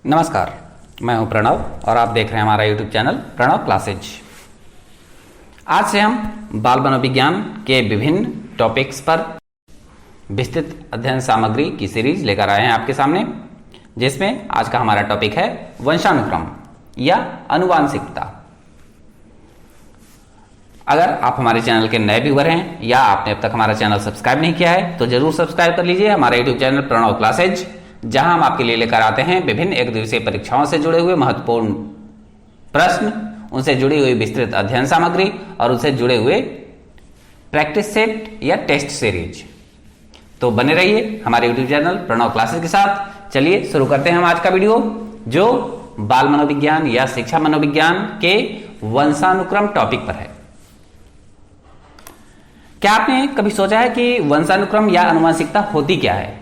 नमस्कार, मैं हूं प्रणव और आप देख रहे हैं हमारा YouTube चैनल प्रणव क्लासेज। आज से हम बाल मनोविज्ञान के विभिन्न टॉपिक्स पर विस्तृत अध्ययन सामग्री की सीरीज लेकर आए हैं आपके सामने, जिसमें आज का हमारा टॉपिक है वंशानुक्रम या आनुवांशिकता। अगर आप हमारे चैनल के नए व्यूअर हैं या आपने अब तक हमारा चैनल सब्सक्राइब नहीं किया है तो जरूर सब्सक्राइब कर लीजिए हमारा YouTube चैनल प्रणव क्लासेज, जहां हम आपके लिए लेकर आते हैं विभिन्न एक दिवसीय परीक्षाओं से जुड़े हुए महत्वपूर्ण प्रश्न, उनसे जुड़ी हुई विस्तृत अध्ययन सामग्री और उनसे जुड़े हुए प्रैक्टिस सेट या टेस्ट सीरीज। तो बने रहिए हमारे YouTube चैनल प्रणव क्लासेस के साथ। चलिए शुरू करते हैं हम आज का वीडियो, जो बाल मनोविज्ञान या शिक्षा मनोविज्ञान के वंशानुक्रम टॉपिक पर है। क्या आपने कभी सोचा है कि वंशानुक्रम या आनुवंशिकता होती क्या है?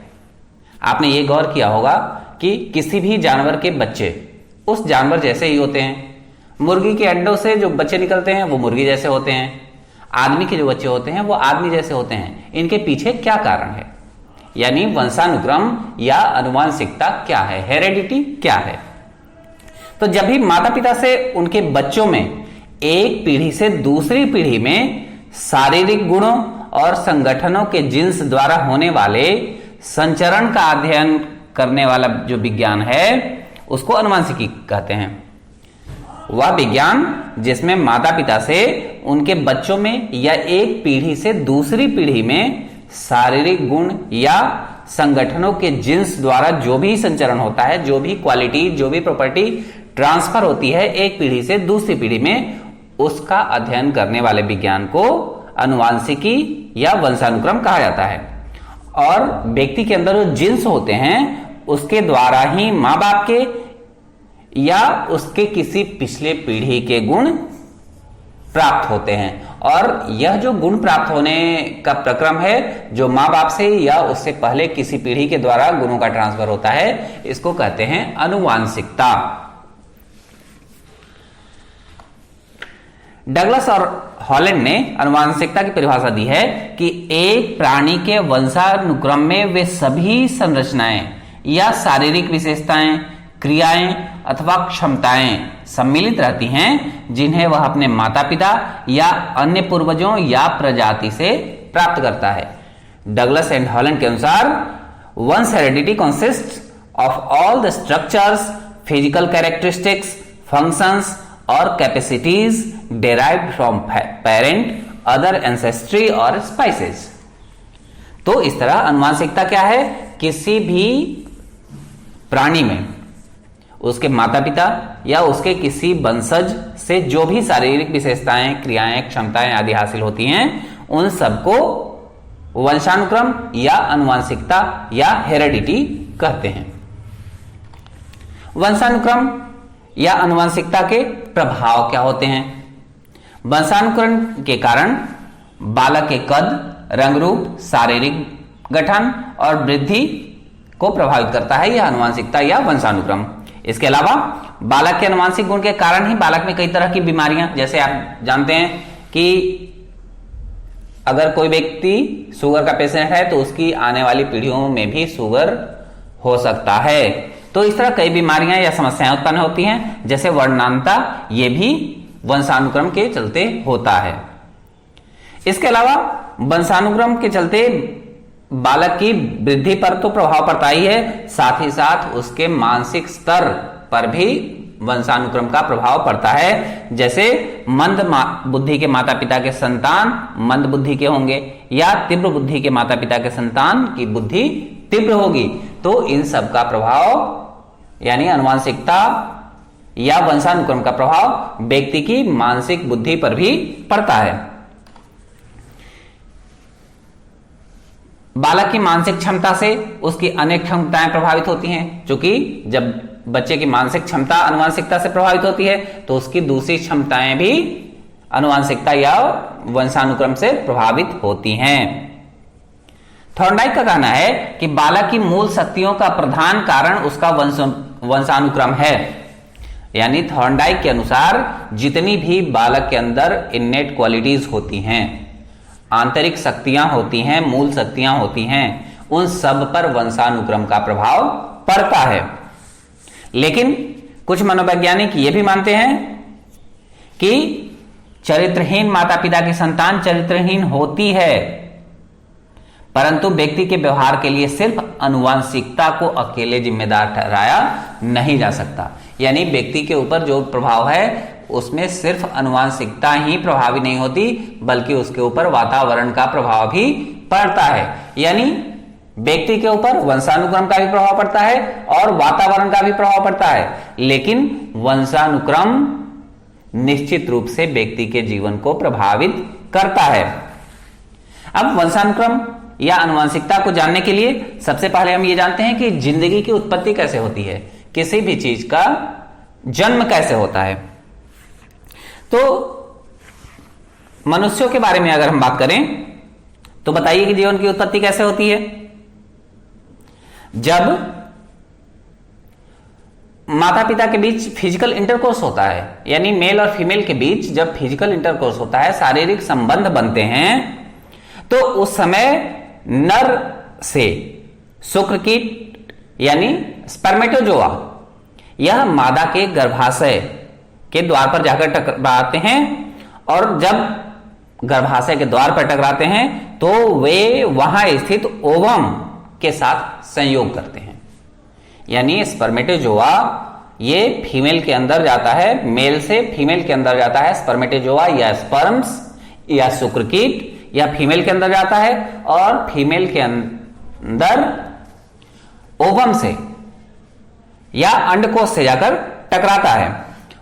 आपने ये गौर किया होगा कि किसी भी जानवर के बच्चे उस जानवर जैसे ही होते हैं। मुर्गी के अंडों से जो बच्चे निकलते हैं वो मुर्गी जैसे होते हैं। आदमी के जो बच्चे होते हैं वो आदमी जैसे होते हैं। इनके पीछे क्या कारण है? यानी वंशानुक्रम या आनुवंशिकता क्या है, हेरेडिटी क्या है? तो जब भी माता पिता से उनके बच्चों में एक पीढ़ी से दूसरी पीढ़ी में शारीरिक गुणों और संगठनों के जीन्स द्वारा होने वाले संचरण का अध्ययन करने वाला जो विज्ञान है उसको आनुवंशिकी कहते हैं। वह विज्ञान जिसमें माता पिता से उनके बच्चों में या एक पीढ़ी से दूसरी पीढ़ी में शारीरिक गुण या संगठनों के जीन्स द्वारा जो भी संचरण होता है, जो भी क्वालिटी, जो भी प्रॉपर्टी ट्रांसफर होती है एक पीढ़ी से दूसरी पीढ़ी में, उसका अध्ययन करने वाले विज्ञान को आनुवंशिकी या वंशानुक्रम कहा जाता है। और व्यक्ति के अंदर जो जीन्स होते हैं उसके द्वारा ही मां बाप के या उसके किसी पिछले पीढ़ी के गुण प्राप्त होते हैं। और यह जो गुण प्राप्त होने का प्रक्रम है, जो मां बाप से या उससे पहले किसी पीढ़ी के द्वारा गुणों का ट्रांसफर होता है, इसको कहते हैं आनुवंशिकता। डगलस और हॉलैंड ने आनुवंशिकता की परिभाषा दी है कि एक प्राणी के वंशानुक्रम में वे सभी संरचनाएं या शारीरिक विशेषताएं, क्रियाएं अथवा क्षमताएं सम्मिलित रहती हैं जिन्हें वह अपने माता पिता या अन्य पूर्वजों या प्रजाति से प्राप्त करता है। डगलस एंड हॉलैंड के अनुसार वंश heredity consist of all the structures, physical characteristics, functions और capacities derived from parent, other ancestry और स्पाइसेस। तो इस तरह आनुवंशिकता क्या है? किसी भी प्राणी में उसके माता पिता या उसके किसी वंशज से जो भी शारीरिक विशेषताएं, क्रियाएं, क्षमताएं आदि हासिल होती हैं, उन सबको वंशानुक्रम या आनुवंशिकता या हेरेडिटी कहते हैं। वंशानुक्रम या आनुवंशिकता के प्रभाव क्या होते हैं? वंशानुक्रम के कारण बालक के कद, रंग रूप, शारीरिक गठन और वृद्धि को प्रभावित करता है यह आनुवंशिकता या वंशानुक्रम। इसके अलावा बालक के आनुवंशिक गुण के कारण ही बालक में कई तरह की बीमारियां, जैसे आप जानते हैं कि अगर कोई व्यक्ति शुगर का पेशेंट है तो उसकी आने वाली पीढ़ियों में भी शुगर हो सकता है। तो इस तरह कई बीमारियां या समस्याएं उत्पन्न होती हैं, जैसे वर्णांता, ये भी वंशानुक्रम के चलते होता है। इसके अलावा वंशानुक्रम के चलते बालक की वृद्धि पर तो प्रभाव पड़ता ही है, साथ ही साथ उसके मानसिक स्तर पर भी वंशानुक्रम का प्रभाव पड़ता है। जैसे मंद बुद्धि के माता पिता के संतान मंद बुद्धि के होंगे या तीव्र बुद्धि के माता पिता के संतान की बुद्धि तीव्र होगी। तो इन सब का प्रभाव यानी आनुवंशिकता या वंशानुक्रम का प्रभाव व्यक्ति की मानसिक बुद्धि पर भी पड़ता है। बालक की मानसिक क्षमता से उसकी अनेक क्षमताएं प्रभावित होती हैं, क्योंकि जब बच्चे की मानसिक क्षमता आनुवंशिकता से प्रभावित होती है तो उसकी दूसरी क्षमताएं भी आनुवंशिकता या वंशानुक्रम से प्रभावित होती हैं। थॉर्नडाइक का कहना है कि बालक की मूल शक्तियों का प्रधान कारण उसका वंशानुक्रम है। यानी थॉर्नडाइक के अनुसार जितनी भी बालक के अंदर इन्नेट क्वालिटीज होती हैं, आंतरिक शक्तियां होती हैं, मूल शक्तियां होती हैं, उन सब पर वंशानुक्रम का प्रभाव पड़ता है। लेकिन कुछ मनोवैज्ञानिक ये भी मानते हैं कि चरित्रहीन माता पिता की संतान चरित्रहीन होती है, परंतु व्यक्ति के व्यवहार के लिए सिर्फ आनुवंशिकता को अकेले जिम्मेदार ठहराया नहीं जा सकता। यानी व्यक्ति के ऊपर जो प्रभाव है उसमें सिर्फ आनुवंशिकता ही प्रभावी नहीं होती, बल्कि उसके ऊपर वातावरण का प्रभाव भी पड़ता है। यानी व्यक्ति के ऊपर वंशानुक्रम का भी प्रभाव पड़ता है और वातावरण का भी प्रभाव पड़ता है, लेकिन वंशानुक्रम निश्चित रूप से व्यक्ति के जीवन को प्रभावित करता है। अब वंशानुक्रम या आनुवंशिकता को जानने के लिए सबसे पहले हम ये जानते हैं कि जिंदगी की उत्पत्ति कैसे होती है, किसी भी चीज का जन्म कैसे होता है। तो मनुष्यों के बारे में अगर हम बात करें तो बताइए कि जीवन की उत्पत्ति कैसे होती है। जब माता पिता के बीच फिजिकल इंटरकोर्स होता है, यानी मेल और फीमेल के बीच जब फिजिकल इंटरकोर्स होता है, शारीरिक संबंध बनते हैं, तो उस समय नर से शुक्रकीट यानी स्पर्मेटोजोआ यह मादा के गर्भाशय के द्वार पर जाकर टकराते हैं, और जब गर्भाशय के द्वार पर टकराते हैं तो वे वहां स्थित ओवम के साथ संयोग करते हैं। यानी स्पर्मेटोजोआ ये फीमेल के अंदर जाता है, मेल से फीमेल के अंदर जाता है स्पर्मेटोजोआ या स्पर्म्स या शुक्रकीट, या फीमेल के अंदर जाता है और फीमेल के अंदर ओवम से या अंडकोश से जाकर टकराता है।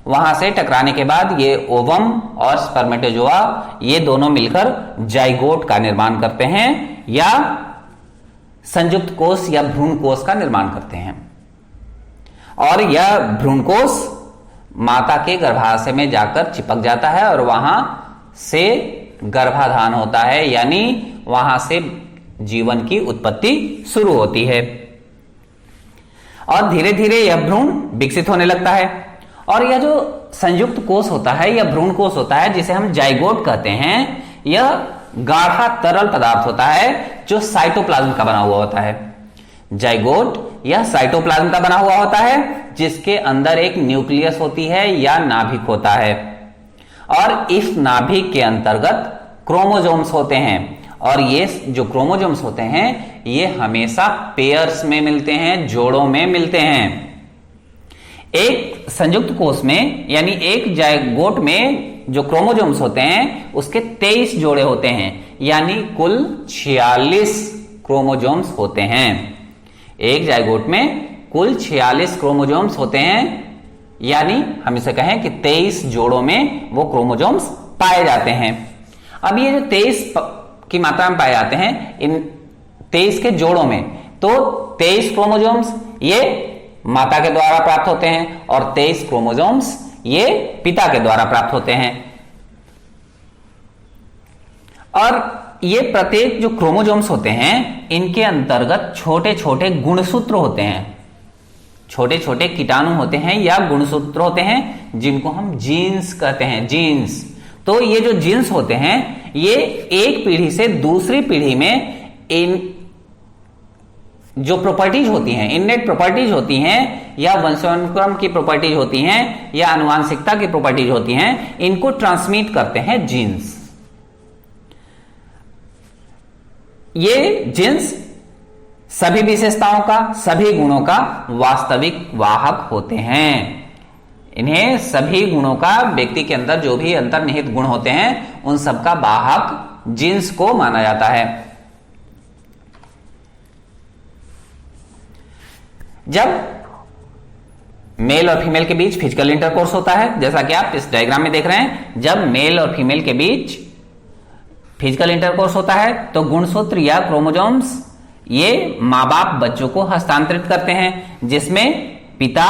वहां से टकराने के बाद ये ओवम और स्पर्मेटोजोआ ये दोनों मिलकर जाइगोट का निर्माण करते हैं या संयुक्त कोष या भ्रूण कोष का निर्माण करते हैं, और यह भ्रूण कोष माता के गर्भाशय में जाकर चिपक जाता है और वहां से गर्भाधान होता है, यानी वहां से जीवन की उत्पत्ति शुरू होती है। और धीरे धीरे यह भ्रूण विकसित होने लगता है, और यह जो संयुक्त कोष होता है या भ्रूण कोष होता है जिसे हम जाइगोट कहते हैं, यह गाढ़ा तरल पदार्थ होता है जो साइटोप्लाज्म का बना हुआ होता है। जाइगोट यह साइटोप्लाज्म का बना हुआ होता है जिसके अंदर एक न्यूक्लियस होती है या नाभिक होता है, और इस नाभिक के अंतर्गत क्रोमोसोम्स होते हैं, और ये जो क्रोमोसोम्स होते हैं ये हमेशा पेयर्स में मिलते हैं, जोड़ों में मिलते हैं। एक संयुक्त कोष में यानी एक जाइगोट में जो क्रोमोसोम्स होते हैं उसके 23 जोड़े होते हैं, यानी कुल 46 क्रोमोसोम्स होते हैं। एक जाइगोट में कुल 46 क्रोमोसोम्स होते हैं, यानी हम इसे कहें कि 23 जोड़ों में वो क्रोमोसोम्स पाए जाते हैं। अब ये जो 23 की मात्रा में पाए जाते हैं इन 23 के जोड़ों में, तो 23 क्रोमोसोम्स ये माता के द्वारा प्राप्त होते हैं और 23 क्रोमोसोम्स ये पिता के द्वारा प्राप्त होते हैं। और ये प्रत्येक जो क्रोमोसोम्स होते हैं इनके अंतर्गत छोटे छोटे गुणसूत्र होते हैं, छोटे छोटे कीटाणु होते हैं या गुणसूत्र होते हैं जिनको हम जीन्स कहते हैं, जीन्स। तो ये जो जीन्स होते हैं ये एक पीढ़ी से दूसरी पीढ़ी में इन जो प्रॉपर्टीज होती हैं, इननेट प्रॉपर्टीज होती हैं या वंशानुक्रम की प्रॉपर्टीज होती हैं या आनुवांशिकता की प्रॉपर्टीज होती हैं, इनको ट्रांसमिट करते हैं जीन्स। ये जीन्स सभी विशेषताओं का, सभी गुणों का वास्तविक वाहक होते हैं। इन्हें सभी गुणों का, व्यक्ति के अंदर जो भी अंतर्निहित गुण होते हैं उन सबका वाहक जीन्स को माना जाता है। जब मेल और फीमेल के बीच फिजिकल इंटरकोर्स होता है, जैसा कि आप इस डायग्राम में देख रहे हैं, जब मेल और फीमेल के बीच फिजिकल इंटरकोर्स होता है तो गुणसूत्र या क्रोमोसोम्स ये माँ बाप बच्चों को हस्तांतरित करते हैं, जिसमें पिता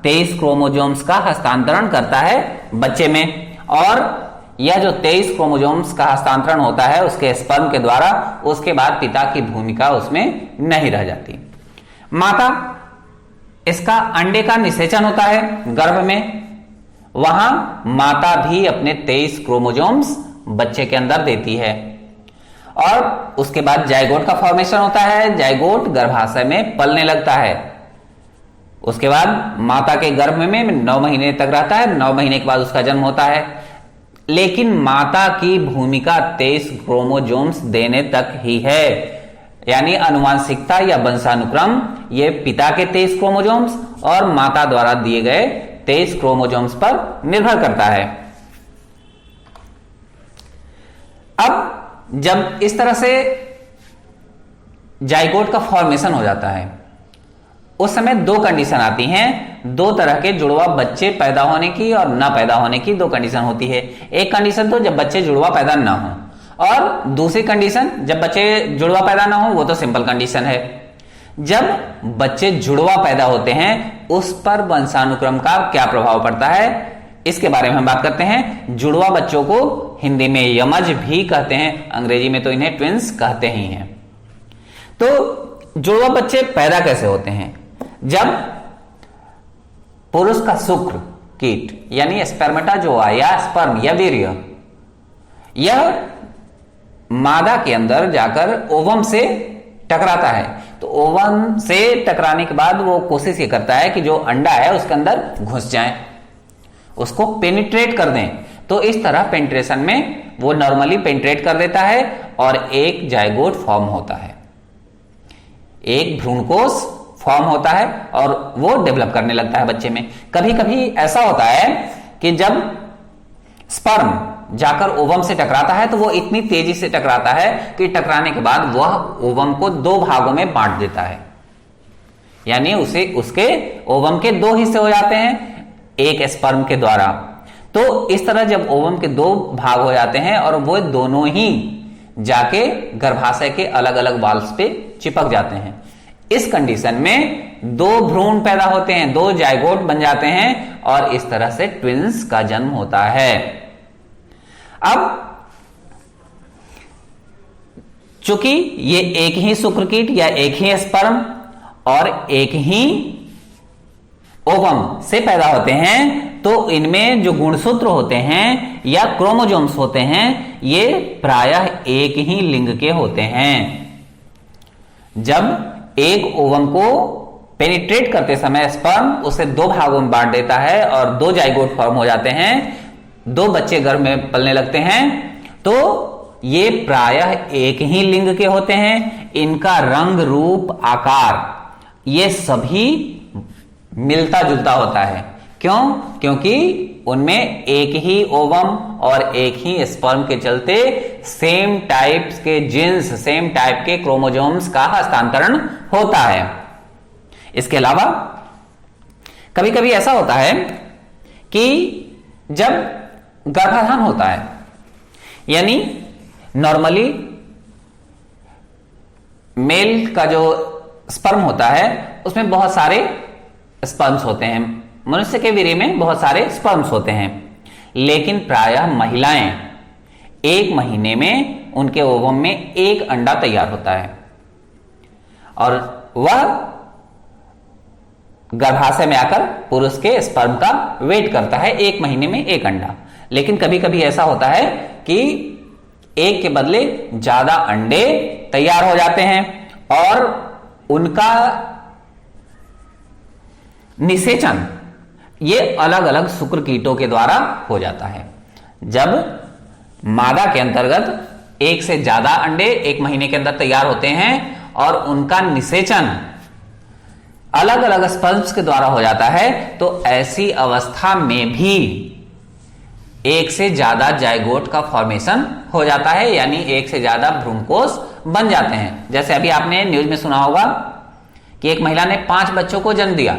23 क्रोमोसोम्स का हस्तांतरण करता है बच्चे में, और यह जो 23 क्रोमोसोम्स का हस्तांतरण होता है उसके स्पर्म के द्वारा, उसके बाद पिता की भूमिका उसमें नहीं रह जाती। माता, इसका अंडे का निषेचन होता है गर्भ में, वहां माता भी अपने 23 क्रोमोसोम्स बच्चे के अंदर देती है, और उसके बाद जाइगोट का फॉर्मेशन होता है। जाइगोट गर्भाशय में पलने लगता है, उसके बाद माता के गर्भ में 9 महीने तक रहता है, 9 महीने के बाद उसका जन्म होता है। लेकिन माता की भूमिका 23 क्रोमोजोम्स देने तक ही है, यानी आनुवांशिकता या वंशानुक्रम ये पिता के 23 क्रोमोजोम्स और माता द्वारा दिए गए 23 क्रोमोजोम्स पर निर्भर करता है। अब जब इस तरह से जाइगोट का फॉर्मेशन हो जाता है, उस समय 2 कंडीशन आती हैं। 2 तरह के जुड़वा बच्चे पैदा होने की और ना पैदा होने की 2 कंडीशन होती है। एक कंडीशन तो जब बच्चे जुड़वा पैदा ना हो, और दूसरी कंडीशन जब बच्चे जुड़वा पैदा ना हो, वो तो सिंपल कंडीशन है। जब बच्चे जुड़वा पैदा होते हैं उस पर वंशानुक्रम का क्या प्रभाव पड़ता है, इसके बारे में हम बात करते हैं। जुड़वा बच्चों को हिंदी में यमज भी कहते हैं, अंग्रेजी में तो इन्हें ट्विंस कहते ही हैं। तो जुड़वा बच्चे पैदा कैसे होते हैं? जब पुरुष का शुक्र कीट यानी स्पर्मेटाजोआ या स्पर्म या वीर्य यह मादा के अंदर जाकर ओवम से टकराता है, तो ओवम से टकराने के बाद वो कोशिश ये करता है कि जो अंडा है उसके अंदर घुस जाए, उसको पेनिट्रेट कर दें। तो इस तरह पेनिट्रेशन में वो नॉर्मली पेनिट्रेट कर देता है और एक जाइगोट फॉर्म होता है, एक भ्रूणकोश फॉर्म होता है और वो डेवलप करने लगता है बच्चे में। कभी कभी ऐसा होता है कि जब स्पर्म जाकर ओवम से टकराता है तो वो इतनी तेजी से टकराता है कि टकराने के बाद वह ओवम को 2 भागों में बांट देता है, यानी उसके ओवम के 2 हिस्से हो जाते हैं एक स्पर्म के द्वारा। तो इस तरह जब ओवम के 2 भाग हो जाते हैं और वो दोनों ही जाके गर्भाशय के अलग अलग वाल्व्स पे चिपक जाते हैं, इस कंडीशन में 2 भ्रूण पैदा होते हैं, 2 जाइगोट बन जाते हैं और इस तरह से ट्विंस का जन्म होता है। अब चूंकि ये एक ही शुक्रकीट या एक ही स्पर्म और एक ही ओवम से पैदा होते हैं, तो इनमें जो गुणसूत्र होते हैं या क्रोमोजोम्स होते हैं ये प्रायः एक ही लिंग के होते हैं। जब एक ओवम को पेनिट्रेट करते समय स्पर्म उसे 2 भागों में बांट देता है और 2 जाइगोट फॉर्म हो जाते हैं, 2 बच्चे गर्भ में पलने लगते हैं, तो ये प्रायः एक ही लिंग के होते हैं। इनका रंग, रूप, आकार ये सभी मिलता जुलता होता है। क्यों? क्योंकि उनमें एक ही ओवम और एक ही स्पर्म के चलते सेम टाइप्स के जीन्स, सेम टाइप के क्रोमोजोम्स का हस्तांतरण होता है। इसके अलावा कभी कभी ऐसा होता है कि जब गर्भाधान होता है, यानी नॉर्मली मेल का जो स्पर्म होता है उसमें बहुत सारे स्पर्म्स होते हैं, मनुष्य के वीर्य में बहुत सारे स्पर्म्स होते हैं, लेकिन प्रायः महिलाएं 1 महीने में उनके ओवम में 1 अंडा तैयार होता है और वह गर्भाशय में आकर पुरुष के स्पर्म का वेट करता है 1 महीने में 1 अंडा। लेकिन कभी कभी ऐसा होता है कि एक के बदले ज्यादा अंडे तैयार हो जाते हैं और उनका निषेचन ये अलग अलग शुक्रकीटों के द्वारा हो जाता है। जब मादा के अंतर्गत 1 से ज्यादा अंडे 1 महीने के अंदर तैयार होते हैं और उनका निषेचन अलग अलग स्पर्म्स के द्वारा हो जाता है, तो ऐसी अवस्था में भी 1 से ज्यादा जाइगोट का फॉर्मेशन हो जाता है, यानी 1 से ज्यादा भ्रूणकोश बन जाते हैं। जैसे अभी आपने न्यूज में सुना होगा कि एक महिला ने 5 बच्चों को जन्म दिया,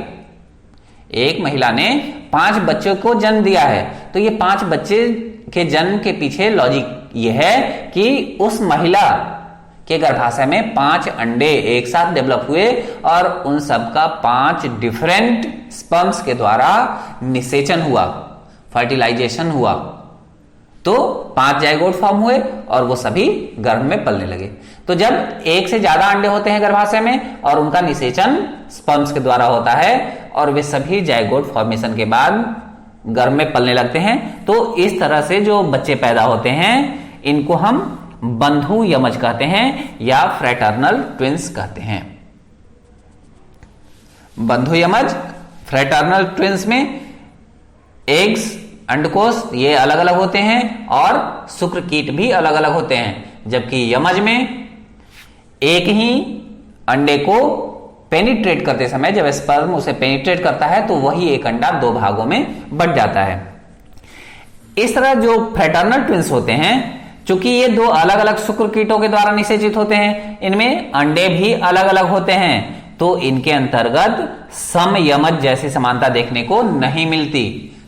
एक महिला ने 5 बच्चों को जन्म दिया है। तो ये 5 बच्चे के जन्म के पीछे लॉजिक ये है कि उस महिला के गर्भाशय में 5 अंडे एक साथ डेवलप हुए और उन सबका 5 डिफरेंट स्पर्म्स के द्वारा निषेचन हुआ, फर्टिलाइजेशन हुआ, तो 5 जाइगोट फॉर्म हुए और वो सभी गर्भ में पलने लगे। तो जब 1 से ज्यादा अंडे होते हैं गर्भाशय में और उनका निषेचन स्पर्म्स के द्वारा होता है और वे सभी जाइगोट फॉर्मेशन के बाद गर्भ में पलने लगते हैं, तो इस तरह से जो बच्चे पैदा होते हैं इनको हम बंधु यमज कहते हैं या फ्रेटर्नल ट्विंस कहते हैं। बंधु यमज फ्रेटर्नल ट्विंस में एग्स, अंडकोश ये अलग अलग होते हैं और शुक्रकीट भी अलग अलग होते हैं, जबकि यमज में एक ही अंडे को पेनिट्रेट करते समय जब स्पर्म उसे पेनिट्रेट करता है तो वही एक अंडा दो भागों में बंट जाता है। इस तरह जो फ्रेटर्नल ट्विंस होते हैं, चूंकि ये दो अलग अलग शुक्रकीटों के द्वारा निषेचित होते हैं, इनमें अंडे भी अलग अलग होते हैं, तो इनके अंतर्गत समयमज जैसी समानता देखने को नहीं मिलती।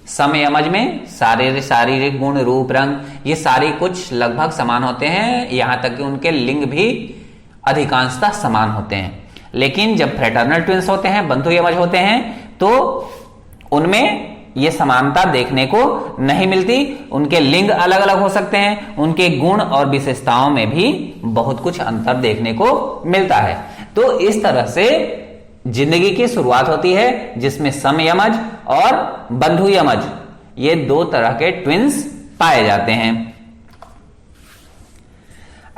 समयमज में शारीरिक गुण, रूप, रंग ये सारी कुछ लगभग समान होते हैं, यहां तक कि उनके लिंग भी अधिकांशतः समान होते हैं। लेकिन जब फ्रेटर्नल ट्विंस होते हैं, बंधु यमज होते हैं, तो उनमें ये समानता देखने को नहीं मिलती। उनके लिंग अलग अलग हो सकते हैं, उनके गुण और विशेषताओं में भी बहुत कुछ अंतर देखने को मिलता है। तो इस तरह से जिंदगी की शुरुआत होती है, जिसमें समयमज और बंधु यमज ये दो तरह के ट्विंस पाए जाते हैं।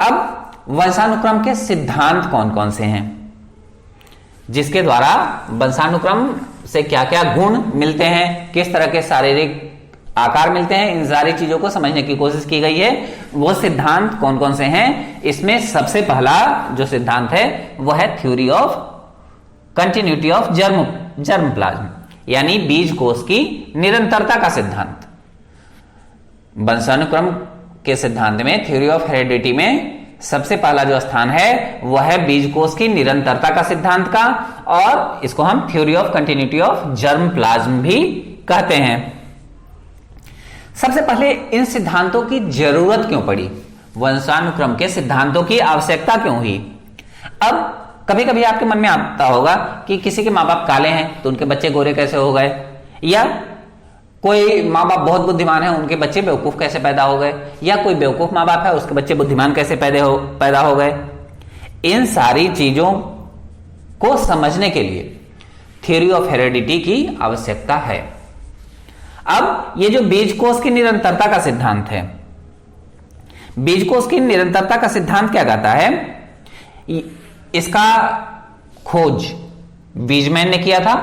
अब वंशानुक्रम के सिद्धांत कौन कौन से हैं, जिसके द्वारा वंशानुक्रम से क्या क्या गुण मिलते हैं, किस तरह के शारीरिक आकार मिलते हैं, इन सारी चीजों को समझने की कोशिश की गई है। वो सिद्धांत कौन कौन से हैं? इसमें सबसे पहला जो सिद्धांत है वह है theory of continuity of germ plasm, यानी बीज कोष की निरंतरता का सिद्धांत। वंशानुक्रम के सिद्धांत में, थ्योरी ऑफ हेरेडिटी में सबसे पहला जो स्थान है वह है बीज कोष की निरंतरता का सिद्धांत का, और इसको हम theory of continuity of germ plasm भी कहते हैं। सबसे पहले इन सिद्धांतों की जरूरत क्यों पड़ी, वंशानुक्रम के सिद्धांतों की आवश्यकता क्यों हुई? अब कभी कभी आपके मन में आता होगा कि किसी के माँ बाप काले हैं तो उनके बच्चे गोरे कैसे हो गए, या कोई माँ बाप बहुत बुद्धिमान है उनके बच्चे बेवकूफ कैसे पैदा हो गए, या कोई बेवकूफ माँ बाप है उसके बच्चे बुद्धिमान कैसे पैदा हो गए। इन सारी चीजों को समझने के लिए थ्योरी ऑफ हेरेडिटी की आवश्यकता है। अब ये जो बीजकोष की निरंतरता का सिद्धांत है, बीजकोष की निरंतरता का सिद्धांत क्या कहता है? इसका खोज वीजमैन ने किया था।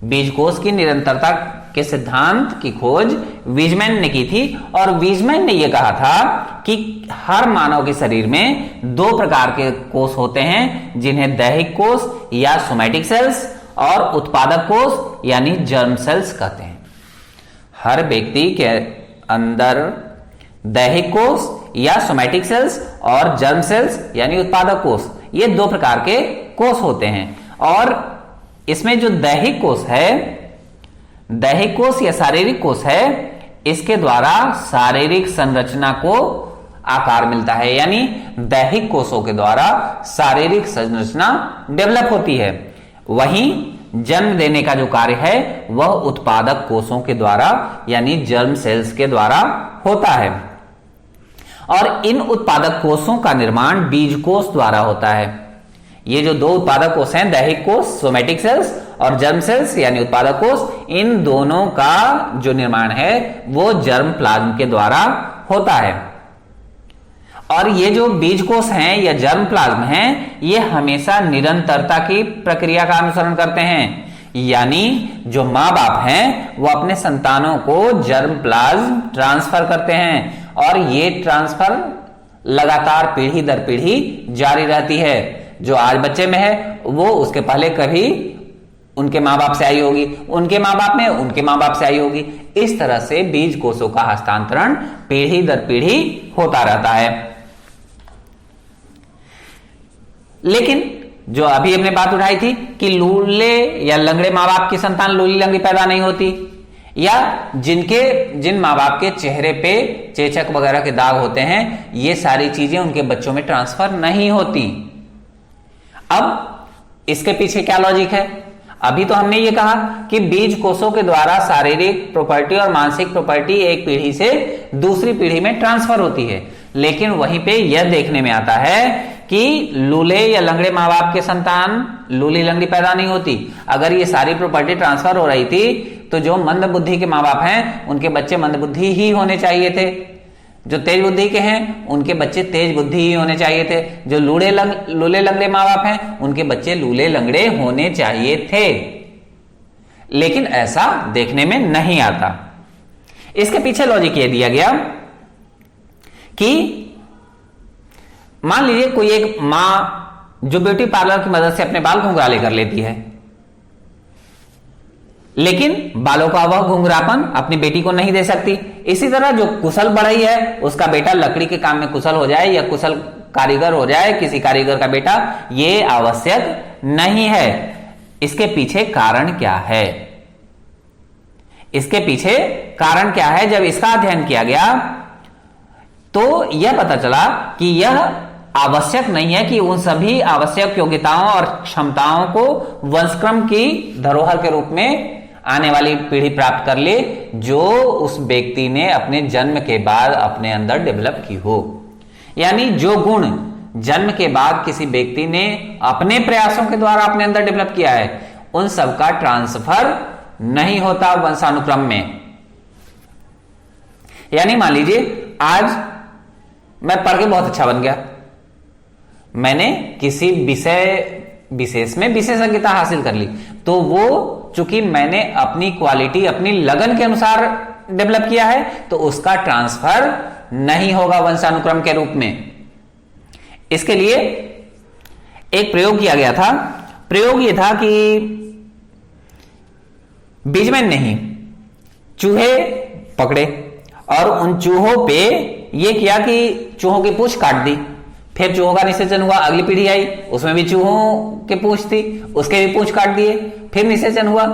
बीजकोष की निरंतरता के सिद्धांत की खोज वीजमैन ने की थी, और वीजमैन ने यह कहा था कि हर मानव के शरीर में दो प्रकार के कोष होते हैं, जिन्हें दैहिक कोष या सोमैटिक सेल्स और उत्पादक कोष यानी जर्म सेल्स कहते हैं। हर व्यक्ति के अंदर दैहिक कोष या सोमैटिक सेल्स और जर्म सेल्स यानी उत्पादक कोष, ये दो प्रकार के कोष होते हैं। और इसमें जो दैहिक कोष है, दैहिक कोष या शारीरिक कोष है, इसके द्वारा शारीरिक संरचना को आकार मिलता है, यानी दैहिक कोषों के द्वारा शारीरिक संरचना डेवलप होती है। वहीं जन्म देने का जो कार्य है वह उत्पादक कोषों के द्वारा यानी जर्म सेल्स के द्वारा होता है, और इन उत्पादक कोषों का निर्माण बीजकोष द्वारा होता है। ये जो दो उत्पादक कोष हैं, दैहिक कोष सोमैटिक सेल्स और जर्म सेल्स यानी उत्पादक कोष, इन दोनों का जो निर्माण है वो जर्म प्लाज्म के द्वारा होता है। और ये जो बीज कोष हैं या जर्म प्लाज्म हैं, ये हमेशा निरंतरता की प्रक्रिया का अनुसरण करते हैं, यानी जो माँ बाप हैं वो अपने संतानों को जर्म प्लाज्म ट्रांसफर करते हैं, और ये ट्रांसफर लगातार पीढ़ी दर पीढ़ी जारी रहती है। जो आज बच्चे में है वो उसके पहले कभी उनके माँ बाप से आई होगी, उनके माँ बाप में उनके माँ बाप से आई होगी। इस तरह से बीज कोषों का हस्तांतरण पीढ़ी दर पीढ़ी होता रहता है। लेकिन जो अभी हमने बात उठाई थी कि लूले या लंगड़े माँ बाप की संतान लूली लंगड़ी पैदा नहीं होती, या जिन माँ बाप के चेहरे पे चेचक वगैरह के दाग होते हैं, ये सारी चीजें उनके बच्चों में ट्रांसफर नहीं होती। अब इसके पीछे क्या लॉजिक है? अभी तो हमने ये कहा कि बीज कोषों के द्वारा शारीरिक प्रॉपर्टी और मानसिक प्रॉपर्टी एक पीढ़ी से दूसरी पीढ़ी में ट्रांसफर होती है, लेकिन वहीं पे यह देखने में आता है कि लूले या लंगड़े माँ बाप के संतान लूली लंगड़ी पैदा नहीं होती। अगर ये सारी प्रॉपर्टी ट्रांसफर हो रही थी तो जो मंद बुद्धि के माँ बाप हैं उनके बच्चे मंद बुद्धि ही होने चाहिए थे, जो तेज बुद्धि के हैं उनके बच्चे तेज बुद्धि ही होने चाहिए थे, जो लूले लंगड़े माँ बाप हैं उनके बच्चे लूले लंगड़े होने चाहिए थे। लेकिन ऐसा देखने में नहीं आता। इसके पीछे लॉजिक यह दिया गया कि मान लीजिए कोई एक मां जो ब्यूटी पार्लर की मदद से अपने बाल घुंघराले कर लेती है, लेकिन बालों का वह घुंघरापन अपनी बेटी को नहीं दे सकती। इसी तरह जो कुशल बढ़ई है, उसका बेटा लकड़ी के काम में कुशल हो जाए या कुशल कारीगर हो जाए, किसी कारीगर का बेटा, यह आवश्यक नहीं है। इसके पीछे कारण क्या है? इसके पीछे कारण क्या है? जब इसका अध्ययन किया गया तो यह पता चला कि यह आवश्यक नहीं है कि उन सभी आवश्यक योग्यताओं और क्षमताओं को वंशक्रम की धरोहर के रूप में आने वाली पीढ़ी प्राप्त कर ले जो उस व्यक्ति ने अपने जन्म के बाद अपने अंदर डेवलप की हो। यानी जो गुण जन्म के बाद किसी व्यक्ति ने अपने प्रयासों के द्वारा अपने अंदर डेवलप किया है, उन सब का ट्रांसफर नहीं होता वंशानुक्रम में। यानी मान लीजिए आज मैं पढ़ के बहुत अच्छा बन गया, मैंने किसी विषय विशेष में विशेषज्ञता हासिल कर ली, तो वो चूंकि मैंने अपनी क्वालिटी अपनी लगन के अनुसार डेवलप किया है, तो उसका ट्रांसफर नहीं होगा वंशानुक्रम के रूप में। इसके लिए एक प्रयोग किया गया था। प्रयोग यह था कि बिजमैन ने ही चूहे पकड़े और उन चूहों पे यह किया कि चूहों की पूंछ काट दी। फिर चूहों का निषेचन हुआ, अगली पीढ़ी आई, उसमें भी चूहों के पूंछ थी, उसके भी पूंछ काट दिए, फिर निषेचन हुआ।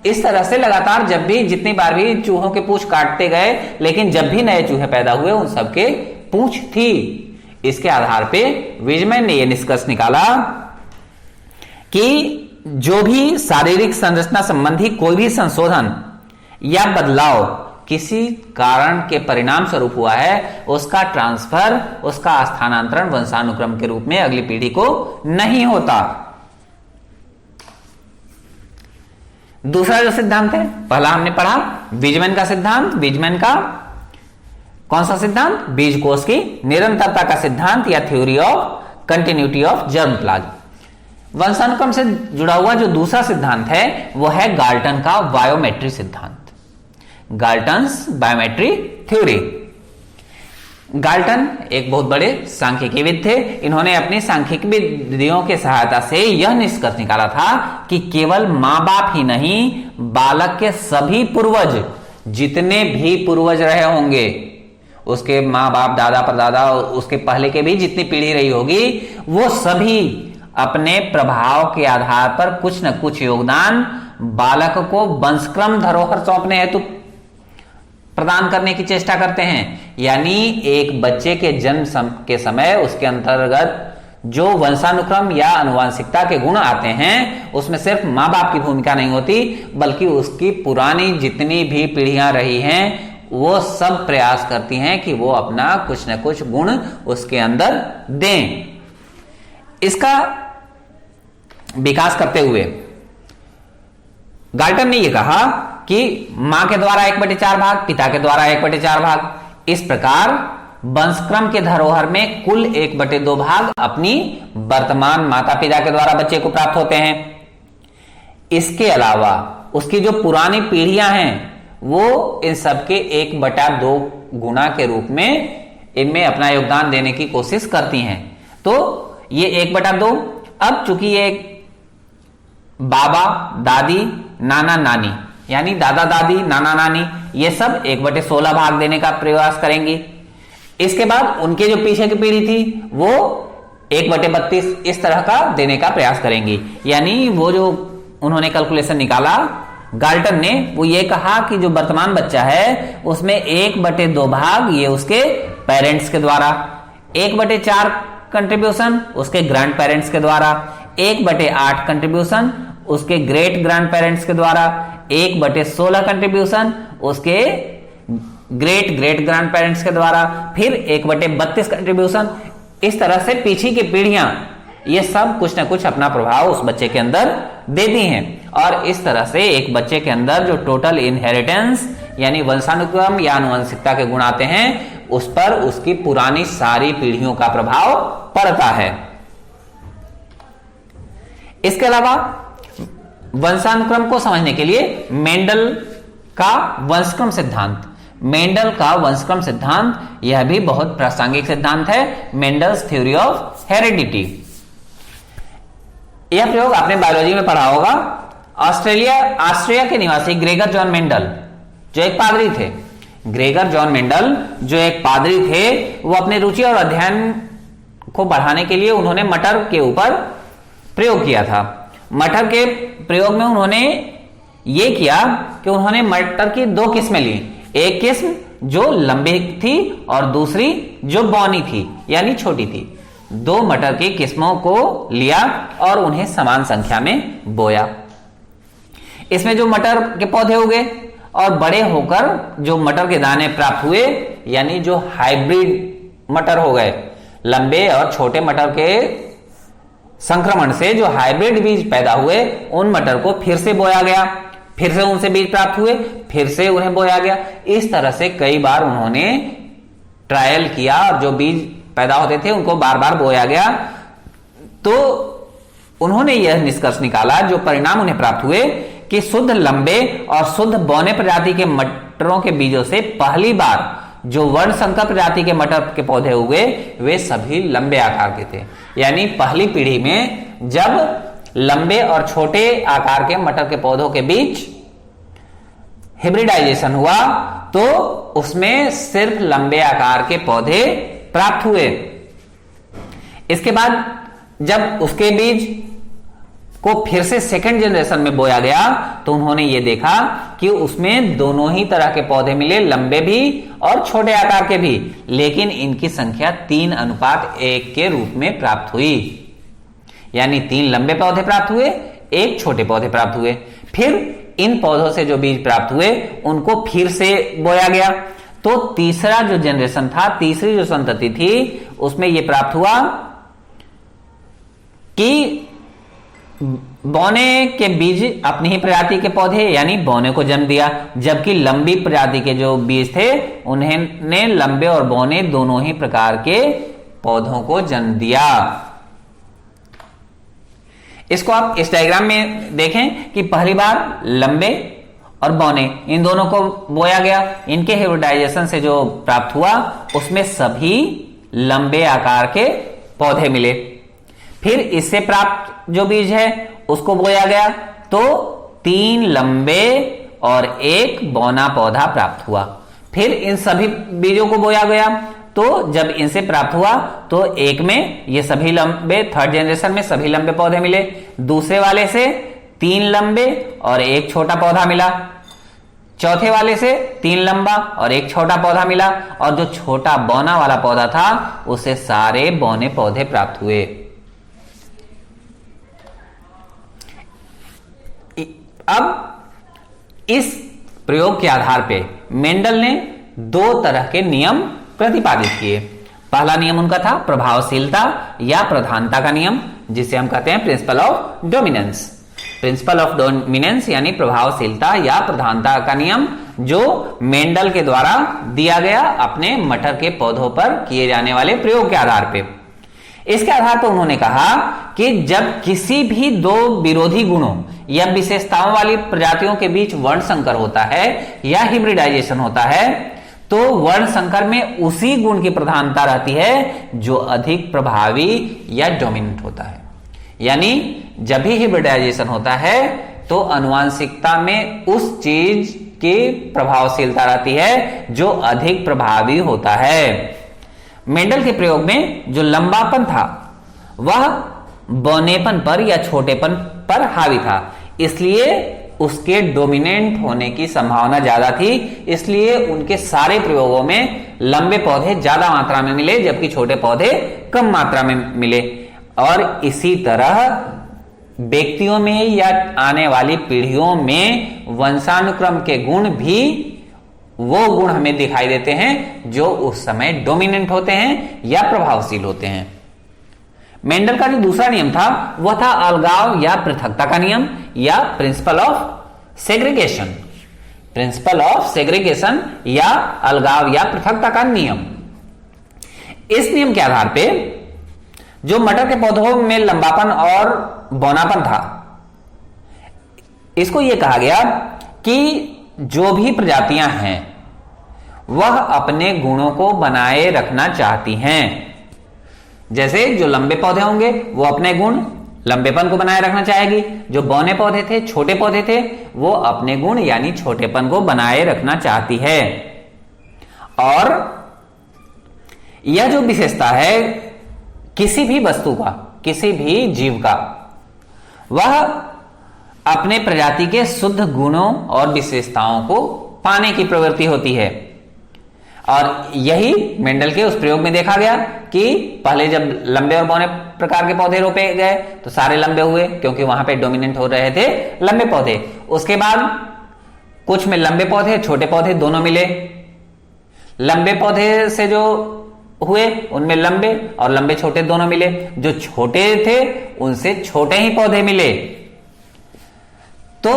इस तरह से लगातार जब भी जितनी बार भी चूहों के पूंछ काटते गए, लेकिन जब भी नए चूहे पैदा हुए उन सबके पूंछ थी। इसके आधार पे विजमैन ने यह निष्कर्ष निकाला कि जो भी शारीरिक संरचना संबंधी कोई भी संशोधन या बदलाव किसी कारण के परिणाम स्वरूप हुआ है, उसका ट्रांसफर, उसका स्थानांतरण वंशानुक्रम के रूप में अगली पीढ़ी को नहीं होता। दूसरा जो सिद्धांत है, पहला हमने पढ़ा विजमैन का सिद्धांत। विजमैन का कौन सा सिद्धांत? बीजकोष की निरंतरता का सिद्धांत या theory of continuity of germ plasm. वंशानुक्रम से जुड़ा हुआ जो दूसरा सिद्धांत है वो है गाल्टन का बायोमेट्री सिद्धांत, गाल्टन्स बायोमेट्री थ्योरी। गाल्टन एक बहुत बड़े सांख्यिकीविद थे। इन्होंने अपनी सांख्यिकी विधियों के सहायता से यह निष्कर्ष निकाला था कि केवल मां बाप ही नहीं, बालक के सभी पूर्वज, जितने भी पूर्वज रहे होंगे, उसके मां बाप, दादा परदादा, उसके पहले के भी जितनी पीढ़ी रही होगी, वो सभी अपने प्रभाव के आधार पर कुछ न कुछ योगदान बालक को वंशक्रम धरोहर सौंपने हेतु प्रदान करने की चेष्टा करते हैं। यानी एक बच्चे के जन्म के समय उसके अंतर्गत जो वंशानुक्रम या आनुवंशिकता के गुण आते हैं, उसमें सिर्फ मां बाप की भूमिका नहीं होती, बल्कि उसकी पुरानी जितनी भी पीढ़ियां रही हैं वो सब प्रयास करती हैं कि वो अपना कुछ न कुछ गुण उसके अंदर दें। इसका विकास करते हुए गाल्टन ने यह कहा कि मां के द्वारा 1/4 भाग, पिता के द्वारा 1/4 भाग, इस प्रकार वंशक्रम के धरोहर में कुल 1/2 भाग अपनी वर्तमान माता पिता के द्वारा बच्चे को प्राप्त होते हैं। इसके अलावा उसकी जो पुरानी पीढ़ियां हैं वो इन सबके 1/2 गुना के रूप में इनमें अपना योगदान देने की कोशिश करती हैं। तो ये 1/2, अब चूंकि ये बाबा दादी नाना नानी, यानी दादा दादी नाना नानी, ये सब 1/16 भाग देने का प्रयास करेंगी। इसके बाद उनके जो पीछे की पीढ़ी थी वो 1/32 इस तरह का देने का प्रयास करेंगी। यानी वो जो उन्होंने कैलकुलेशन निकाला गाल्टन ने, वो ये कहा कि जो वर्तमान बच्चा है उसमें 1/2 भाग ये उसके पेरेंट्स के द्वारा, 1/4 कंट्रीब्यूशन उसके ग्रैंड पेरेंट्स के द्वारा, 1/8 कंट्रीब्यूशन उसके ग्रेट ग्रैंड पेरेंट्स के द्वारा, 1/16 कंट्रीब्यूशन उसके ग्रेट ग्रेट ग्रैंड पेरेंट्स के द्वारा, फिर 1/32 कंट्रीब्यूशन। इस तरह से पीछे की पीढ़ियां ये सब कुछ ना कुछ अपना प्रभाव उस बच्चे के अंदर देती हैं, और इस तरह से एक बच्चे के अंदर जो टोटल इनहेरिटेंस यानी वंशानुक्रम या आनुवंशिकता के गुण आते हैं उस पर उसकी पुरानी सारी पीढ़ियों का प्रभाव पड़ता है। इसके अलावा वंशानुक्रम को समझने के लिए मेंडल का वंशक्रम सिद्धांत, मेंडल का वंशक्रम सिद्धांत यह भी बहुत प्रासंगिक सिद्धांत है, मेंडल्स थ्योरी ऑफ हेरिडिटी। यह प्रयोग आपने बायोलॉजी में पढ़ा होगा। ऑस्ट्रिया के निवासी ग्रेगर जॉन मेंडल जो एक पादरी थे, ग्रेगर जॉन मेंडल जो एक पादरी थे, वो अपनी रुचि और अध्ययन को बढ़ाने के लिए उन्होंने मटर के ऊपर प्रयोग किया था। मटर के प्रयोग में उन्होंने ये किया कि उन्होंने मटर की दो किस्में ली, एक किस्म जो लंबी थी और दूसरी जो बौनी थी यानी छोटी थी। दो मटर की किस्मों को लिया और उन्हें समान संख्या में बोया। इसमें जो मटर के पौधे उगे और बड़े होकर जो मटर के दाने प्राप्त हुए, यानी जो हाइब्रिड मटर हो गए, लंबे और छोटे मटर के संक्रमण से जो हाइब्रिड बीज पैदा हुए, उन मटर को फिर से बोया गया, फिर से उनसे बीज प्राप्त हुए, फिर से उन्हें बोया गया। इस तरह से कई बार उन्होंने ट्रायल किया और जो बीज पैदा होते थे उनको बार बार बोया गया। तो उन्होंने यह निष्कर्ष निकाला, जो परिणाम उन्हें प्राप्त हुए, कि शुद्ध लंबे और शुद्ध बौने प्रजाति के मटरों के बीजों से पहली बार जो वर्ण संकर प्रजाति के मटर के पौधे हुए वे सभी लंबे आकार के थे। यानी पहली पीढ़ी में जब लंबे और छोटे आकार के मटर के पौधों के बीच हिब्रिडाइजेशन हुआ तो उसमें सिर्फ लंबे आकार के पौधे प्राप्त हुए। इसके बाद जब उसके बीज को फिर से सेकंड जनरेशन में बोया गया तो उन्होंने ये देखा कि उसमें दोनों ही तरह के पौधे मिले, लंबे भी और छोटे आकार के भी, लेकिन इनकी संख्या 3:1 के रूप में प्राप्त हुई। यानी 3 लंबे पौधे प्राप्त हुए, 1 छोटे पौधे प्राप्त हुए। फिर इन पौधों से जो बीज प्राप्त हुए उनको फिर से बोया गया। तो तीसरा जो जनरेशन था, तीसरी जो संतति थी, उसमें यह प्राप्त हुआ कि बौने के बीज अपनी ही प्रजाति के पौधे यानी बौने को जन्म दिया, जबकि लंबी प्रजाति के जो बीज थे उन्होंने लंबे और बौने दोनों ही प्रकार के पौधों को जन्म दिया। इसको आप इस डायग्राम में देखें कि पहली बार लंबे और बौने इन दोनों को बोया गया। इनके हिब्रिडाइजेशन से जो प्राप्त हुआ उसमें सभी लंबे आकार के पौधे मिले। फिर इससे प्राप्त जो बीज है उसको बोया गया तो 3 लंबे और 1 बौना पौधा प्राप्त हुआ। फिर इन सभी बीजों को बोया गया तो जब इनसे प्राप्त हुआ तो एक में ये सभी लंबे, थर्ड जनरेशन में सभी लंबे पौधे मिले, दूसरे वाले से 3 लंबे और 1 छोटा पौधा मिला, चौथे वाले से 3 लंबा और 1 छोटा पौधा मिला, और जो छोटा बौना वाला पौधा था उसे सारे बौने पौधे प्राप्त हुए। अब इस प्रयोग के आधार पे मेंडल ने 2 तरह के नियम प्रतिपादित किए। पहला नियम उनका था प्रभावशीलता या प्रधानता का नियम, जिसे हम कहते हैं principle of dominance. Principle of dominance यानी प्रभावशीलता या प्रधानता का नियम, जो मेंडल के द्वारा दिया गया अपने मटर के पौधों पर किए जाने वाले प्रयोग के आधार पे। इसके आधार पर उन्होंने कहा कि जब किसी भी 2 विरोधी गुणों या विशेषताओं वाली प्रजातियों के बीच वर्ण संकर होता है या हिब्रिडाइजेशन होता है तो वर्ण संकर में उसी गुण की प्रधानता रहती है जो अधिक प्रभावी या डोमिनेंट होता है। यानी जब भी हिब्रिडाइजेशन होता है तो आनुवंशिकता में उस चीज की प्रभावशीलता रहती है जो अधिक प्रभावी होता है। मेंडल के प्रयोग में जो लंबापन था वह बौनेपन पर या छोटेपन पर हावी था, इसलिए उसके डोमिनेंट होने की संभावना ज्यादा थी। इसलिए उनके सारे प्रयोगों में लंबे पौधे ज्यादा मात्रा में मिले जबकि छोटे पौधे कम मात्रा में मिले। और इसी तरह व्यक्तियों में या आने वाली पीढ़ियों में वंशानुक्रम के गुण भी वो गुण हमें दिखाई देते हैं जो उस समय डोमिनेंट होते हैं या प्रभावशील होते हैं। मेंडल का जो दूसरा नियम था वह था अलगाव या पृथकता का नियम या principle of segregation. Principle of segregation या अलगाव या पृथकता का नियम। इस नियम के आधार पे जो मटर के पौधों में लंबापन और बौनापन था इसको यह कहा गया कि जो भी प्रजातियां हैं वह अपने गुणों को बनाए रखना चाहती हैं। जैसे जो लंबे पौधे होंगे वो अपने गुण लंबेपन को बनाए रखना चाहेगी, जो बौने पौधे थे, छोटे पौधे थे, वो अपने गुण यानी छोटेपन को बनाए रखना चाहती है। और यह जो विशेषता है किसी भी वस्तु का, किसी भी जीव का, वह अपने प्रजाति के शुद्ध गुणों और विशेषताओं को पाने की प्रवृत्ति होती है। और यही मेंडल के उस प्रयोग में देखा गया कि पहले जब लंबे और बौने प्रकार के पौधे रोपे गए तो सारे लंबे हुए, क्योंकि वहां पे डोमिनेंट हो रहे थे लंबे पौधे। उसके बाद कुछ में लंबे पौधे, छोटे पौधे दोनों मिले। लंबे पौधे से जो हुए उनमें लंबे और लंबे छोटे दोनों मिले। जो छोटे थे उनसे छोटे ही पौधे मिले। तो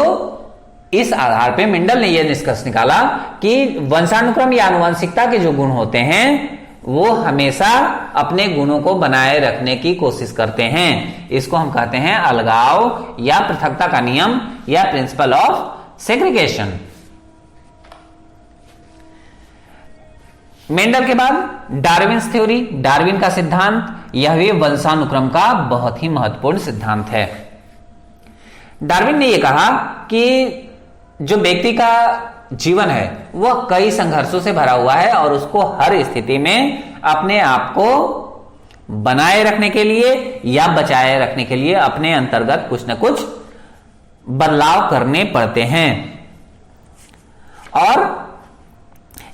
इस आधार पे मेंडल ने यह निष्कर्ष निकाला कि वंशानुक्रम या आनुवंशिकता के जो गुण होते हैं वो हमेशा अपने गुणों को बनाए रखने की कोशिश करते हैं। इसको हम कहते हैं अलगाव या पृथकता का नियम या प्रिंसिपल ऑफ सेग्रीगेशन। मेंडल के बाद डार्विन्स थ्योरी, डार्विन का सिद्धांत, यह भी वंशानुक्रम का बहुत ही महत्वपूर्ण सिद्धांत है। डार्विन ने यह कहा कि जो व्यक्ति का जीवन है वह कई संघर्षों से भरा हुआ है और उसको हर स्थिति में अपने आप को बनाए रखने के लिए या बचाए रखने के लिए अपने अंतर्गत कुछ न कुछ बदलाव करने पड़ते हैं। और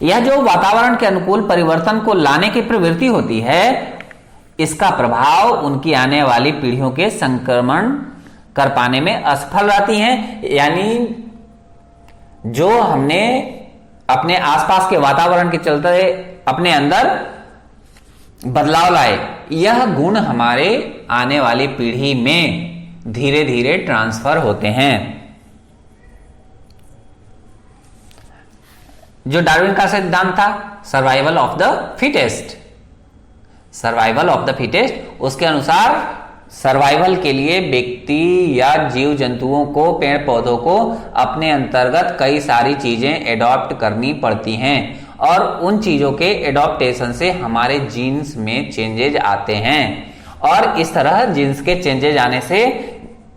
यह जो वातावरण के अनुकूल परिवर्तन को लाने की प्रवृत्ति होती है, इसका प्रभाव उनकी आने वाली पीढ़ियों के संक्रमण कर पाने में असफल रहती हैं। यानी जो हमने अपने आसपास के वातावरण के चलते अपने अंदर बदलाव लाए, यह गुण हमारे आने वाली पीढ़ी में धीरे धीरे ट्रांसफर होते हैं। जो डार्विन का सिद्धांत था survival of the fittest, survival of the fittest, उसके अनुसार सर्वाइवल के लिए व्यक्ति या जीव जंतुओं को, पेड़ पौधों को अपने अंतर्गत कई सारी चीजें एडॉप्ट करनी पड़ती हैं और उन चीजों के एडॉप्टेशन से हमारे जीन्स में चेंजेज आते हैं। और इस तरह जीन्स के चेंजेज आने से,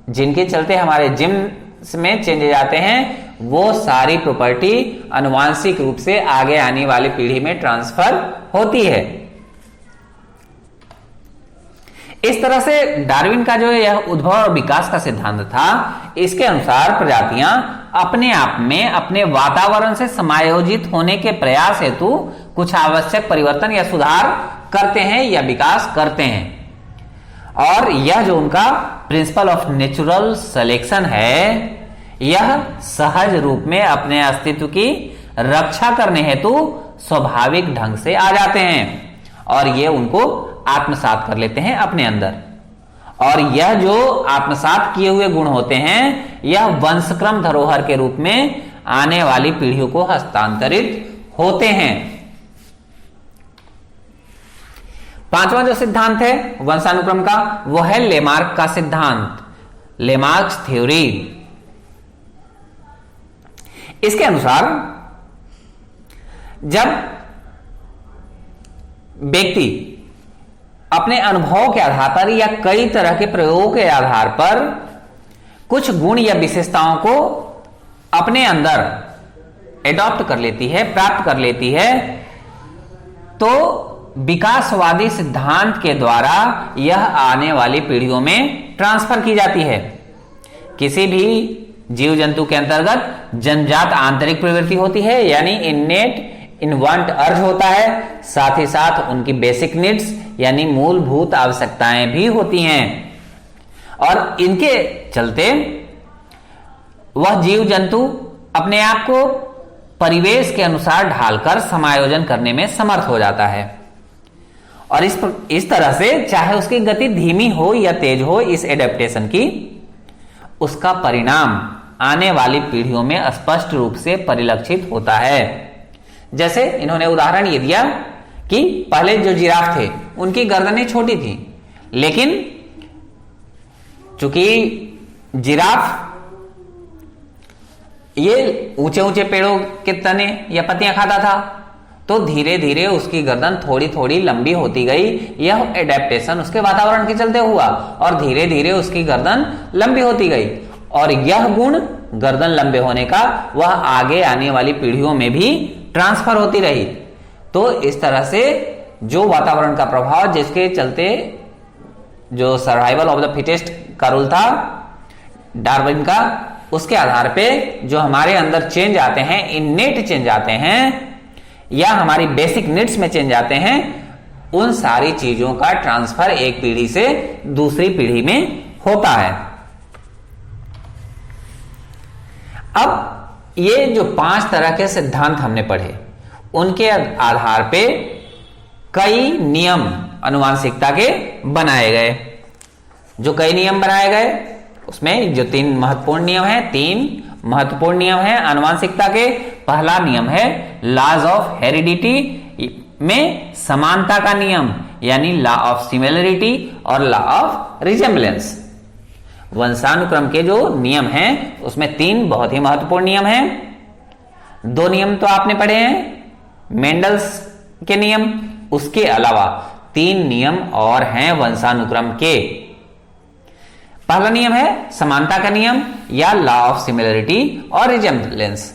जिनके चलते हमारे जीन्स में चेंजेज आते हैं, वो सारी प्रॉपर्टी आनुवांशिक रूप से आगे आने वाली पीढ़ी में ट्रांसफर होती है। इस तरह से डार्विन का जो यह उद्भव और विकास का सिद्धांत था, इसके अनुसार प्रजातियां अपने आप में अपने वातावरण से समायोजित होने के प्रयास हेतु कुछ आवश्यक परिवर्तन या सुधार करते हैं या विकास करते हैं। और यह जो उनका प्रिंसिपल ऑफ नेचुरल सिलेक्शन है, यह सहज रूप में अपने अस्तित्व की रक्षा करने हेतु स्वाभाविक ढंग से आ जाते हैं और ये उनको आत्मसात कर लेते हैं अपने अंदर। और यह जो आत्मसात किए हुए गुण होते हैं, यह वंशक्रम धरोहर के रूप में आने वाली पीढ़ियों को हस्तांतरित होते हैं। पांचवा जो सिद्धांत है वंशानुक्रम का, वो है लेमार्क का सिद्धांत, लेमार्क्स थ्योरी। इसके अनुसार जब व्यक्ति अपने अनुभव के आधार पर या कई तरह के प्रयोगों के आधार पर कुछ गुण या विशेषताओं को अपने अंदर एडॉप्ट कर लेती है, प्राप्त कर लेती है, तो विकासवादी सिद्धांत के द्वारा यह आने वाली पीढ़ियों में ट्रांसफर की जाती है। किसी भी जीव जंतु के अंतर्गत जन्मजात आंतरिक प्रवृत्ति होती है, यानी इननेट इनवांट अर्ज होता है, साथ ही साथ उनकी बेसिक नीड्स यानी मूलभूत आवश्यकताएं भी होती हैं। और इनके चलते वह जीव जंतु अपने आप को परिवेश के अनुसार ढालकर समायोजन करने में समर्थ हो जाता है। और इस तरह से चाहे उसकी गति धीमी हो या तेज हो, इस एडेप्टेशन की उसका परिणाम आने वाली पीढ़ियों में स्पष्ट रूप से परिलक्षित होता है। जैसे इन्होंने उदाहरण ये दिया कि पहले जो जिराफ थे उनकी गर्दनें छोटी थी, लेकिन चूंकि जिराफ ये ऊंचे ऊंचे पेड़ों के तने या पत्तियां खाता था, तो धीरे धीरे उसकी गर्दन थोड़ी थोड़ी लंबी होती गई। यह एडेप्टेशन उसके वातावरण के चलते हुआ और धीरे धीरे उसकी गर्दन लंबी होती गई, और यह गुण गर्दन लंबे होने का वह आगे आने वाली पीढ़ियों में भी ट्रांसफर होती रही। तो इस तरह से जो वातावरण का प्रभाव, जिसके चलते जो सर्वाइवल ऑफ द फिटेस्ट का रूल था डार्विन का, उसके आधार पे जो हमारे अंदर चेंज आते हैं, इननेट चेंज आते हैं या हमारी बेसिक नीड्स में चेंज आते हैं, उन सारी चीजों का ट्रांसफर एक पीढ़ी से दूसरी पीढ़ी में होता है। अब ये जो 5 तरह के सिद्धांत हमने पढ़े, उनके आधार पे कई नियम आनुवंशिकता के बनाए गए। जो कई नियम बनाए गए उसमें जो 3 महत्वपूर्ण नियम हैं, 3 महत्वपूर्ण नियम हैं आनुवंशिकता के। पहला नियम है लॉज ऑफ हेरिडिटी में समानता का नियम, यानी लॉ ऑफ सिमिलरिटी और लॉ ऑफ रिजेम्बलेंस। वंशानुक्रम के जो नियम हैं उसमें 3 बहुत ही महत्वपूर्ण नियम हैं। 2 नियम तो आपने पढ़े हैं, मेंडल्स के नियम, उसके अलावा 3 नियम और हैं वंशानुक्रम के। पहला नियम है समानता का नियम या लॉ ऑफ सिमिलरिटी और रिजेम्बलेंस।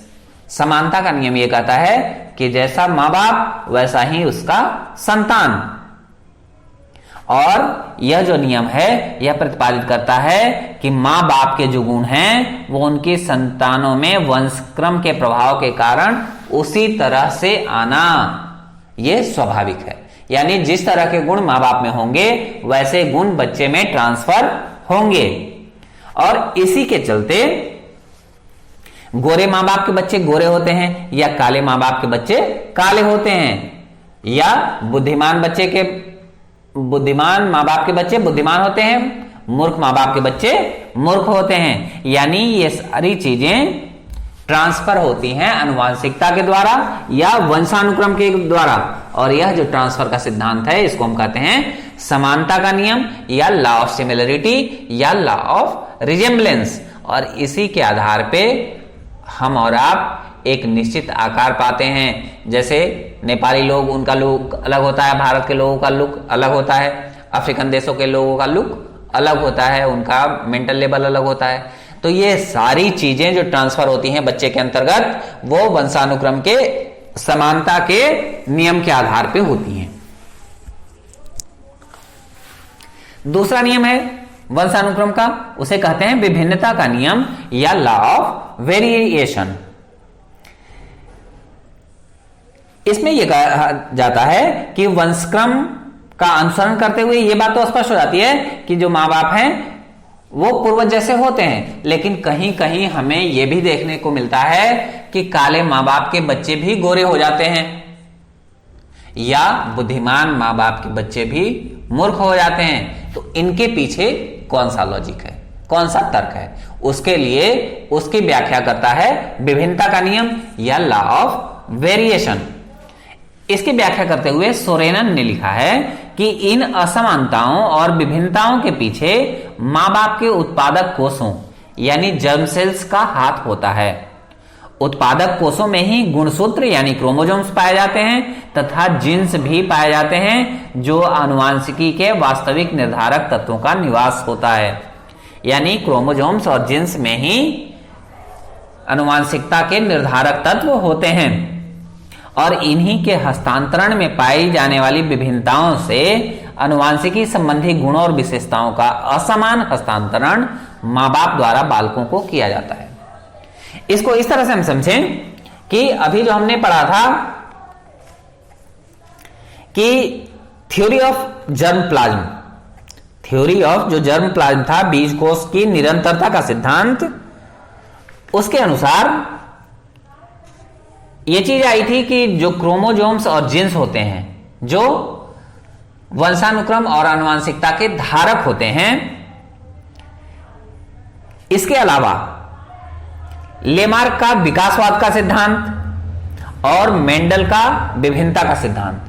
समानता का नियम यह कहता है कि जैसा मां बाप वैसा ही उसका संतान, और यह जो नियम है यह प्रतिपादित करता है कि मां बाप के जो गुण हैं वो उनकी संतानों में वंशक्रम के प्रभाव के कारण उसी तरह से आना यह स्वाभाविक है। यानी जिस तरह के गुण मां बाप में होंगे वैसे गुण बच्चे में ट्रांसफर होंगे, और इसी के चलते गोरे मां बाप के बच्चे गोरे होते हैं या काले मां बाप के बच्चे काले होते हैं, या बुद्धिमान मां बाप के बच्चे बुद्धिमान होते हैं, मूर्ख मां बाप के बच्चे मूर्ख होते हैं। यानी ये सारी चीजें ट्रांसफर होती हैं आनुवंशिकता के द्वारा या वंशानुक्रम के द्वारा, और यह जो ट्रांसफर का सिद्धांत है इसको हम कहते हैं समानता का नियम या लॉ ऑफ सिमिलरिटी या लॉ ऑफ रिजेम्बलेंस। और इसी के आधार पे हम और आप एक निश्चित आकार पाते हैं। जैसे नेपाली लोग, उनका लुक अलग होता है, भारत के लोगों का लुक अलग होता है, अफ्रीकन देशों के लोगों का लुक अलग होता है, उनका मेंटल लेवल अलग होता है। तो ये सारी चीजें जो ट्रांसफर होती हैं बच्चे के अंतर्गत, वो वंशानुक्रम के समानता के नियम के आधार पे होती हैं। दूसरा नियम है वंशानुक्रम का, उसे कहते हैं विभिन्नता का नियम या लॉ ऑफ वेरिएशन। इसमें यह कहा जाता है कि वंशक्रम का अनुसरण करते हुए यह बात तो स्पष्ट हो जाती है कि जो मां बाप हैं वो पूर्वज जैसे होते हैं, लेकिन कहीं कहीं हमें यह भी देखने को मिलता है कि काले मां बाप के बच्चे भी गोरे हो जाते हैं, या बुद्धिमान मां बाप के बच्चे भी मूर्ख हो जाते हैं। तो इनके पीछे कौन सा लॉजिक है, कौन सा तर्क है, उसके लिए उसकी व्याख्या करता है विभिन्नता का नियम या लॉ ऑफ वेरिएशन। इसकी व्याख्या करते हुए सोरेनन ने लिखा है कि इन असमानताओं और विभिन्नताओं के पीछे मां बाप के उत्पादक कोषों यानी जर्म सेल्स का हाथ होता है। उत्पादक कोषों में ही गुणसूत्र यानी क्रोमोसोम्स पाए जाते हैं तथा जीन्स भी पाए जाते हैं, जो आनुवांशिकी के वास्तविक निर्धारक तत्वों का निवास होता है। यानी क्रोमोसोम्स और जीन्स में ही आनुवांशिकता के निर्धारक तत्व होते हैं, और इन्हीं के हस्तांतरण में पाई जाने वाली विभिन्नताओं से आनुवांशिकी संबंधी गुणों और विशेषताओं का असमान हस्तांतरण मां बाप द्वारा बालकों को किया जाता है। इसको इस तरह से हम समझें कि अभी जो हमने पढ़ा था कि theory of germ plasm, theory of जो जर्म प्लाज्म था, बीज कोष की निरंतरता का सिद्धांत, उसके अनुसार यह चीज आई थी कि जो क्रोमोसोम्स और जीन्स होते हैं जो वंशानुक्रम और आनुवांशिकता के धारक होते हैं, इसके अलावा लेमार्क का विकासवाद का सिद्धांत और मेंडल का विभिन्नता का सिद्धांत।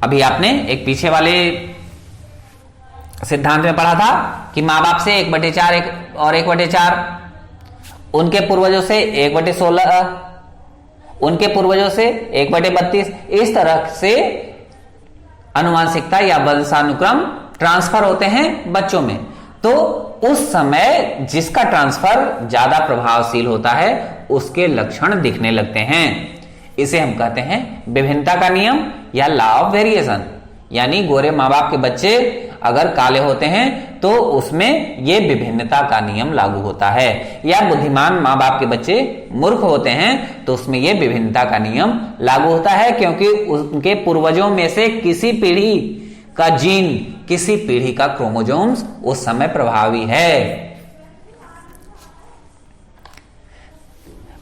अभी आपने एक पीछे वाले सिद्धांत में पढ़ा था कि मां बाप से 1/4 और 1/4, उनके पूर्वजों से 1/16, उनके पूर्वजों से 1/32, इस तरह से आनुवांशिकता या वंशानुक्रम ट्रांसफर होते हैं बच्चों में। तो उस समय जिसका ट्रांसफर ज्यादा प्रभावशील होता है उसके लक्षण दिखने लगते हैं। इसे हम कहते हैं विभिन्नता का नियम या लॉ ऑफ वेरिएशन। यानी गोरे माँ बाप के बच्चे अगर काले होते हैं तो उसमें ये विभिन्नता का नियम लागू होता है, या बुद्धिमान माँ बाप के बच्चे मूर्ख होते हैं तो उसमें ये विभिन्नता का नियम लागू होता है, क्योंकि उनके पूर्वजों में से किसी पीढ़ी का जीन, किसी पीढ़ी का क्रोमोसोम्स उस समय प्रभावी है।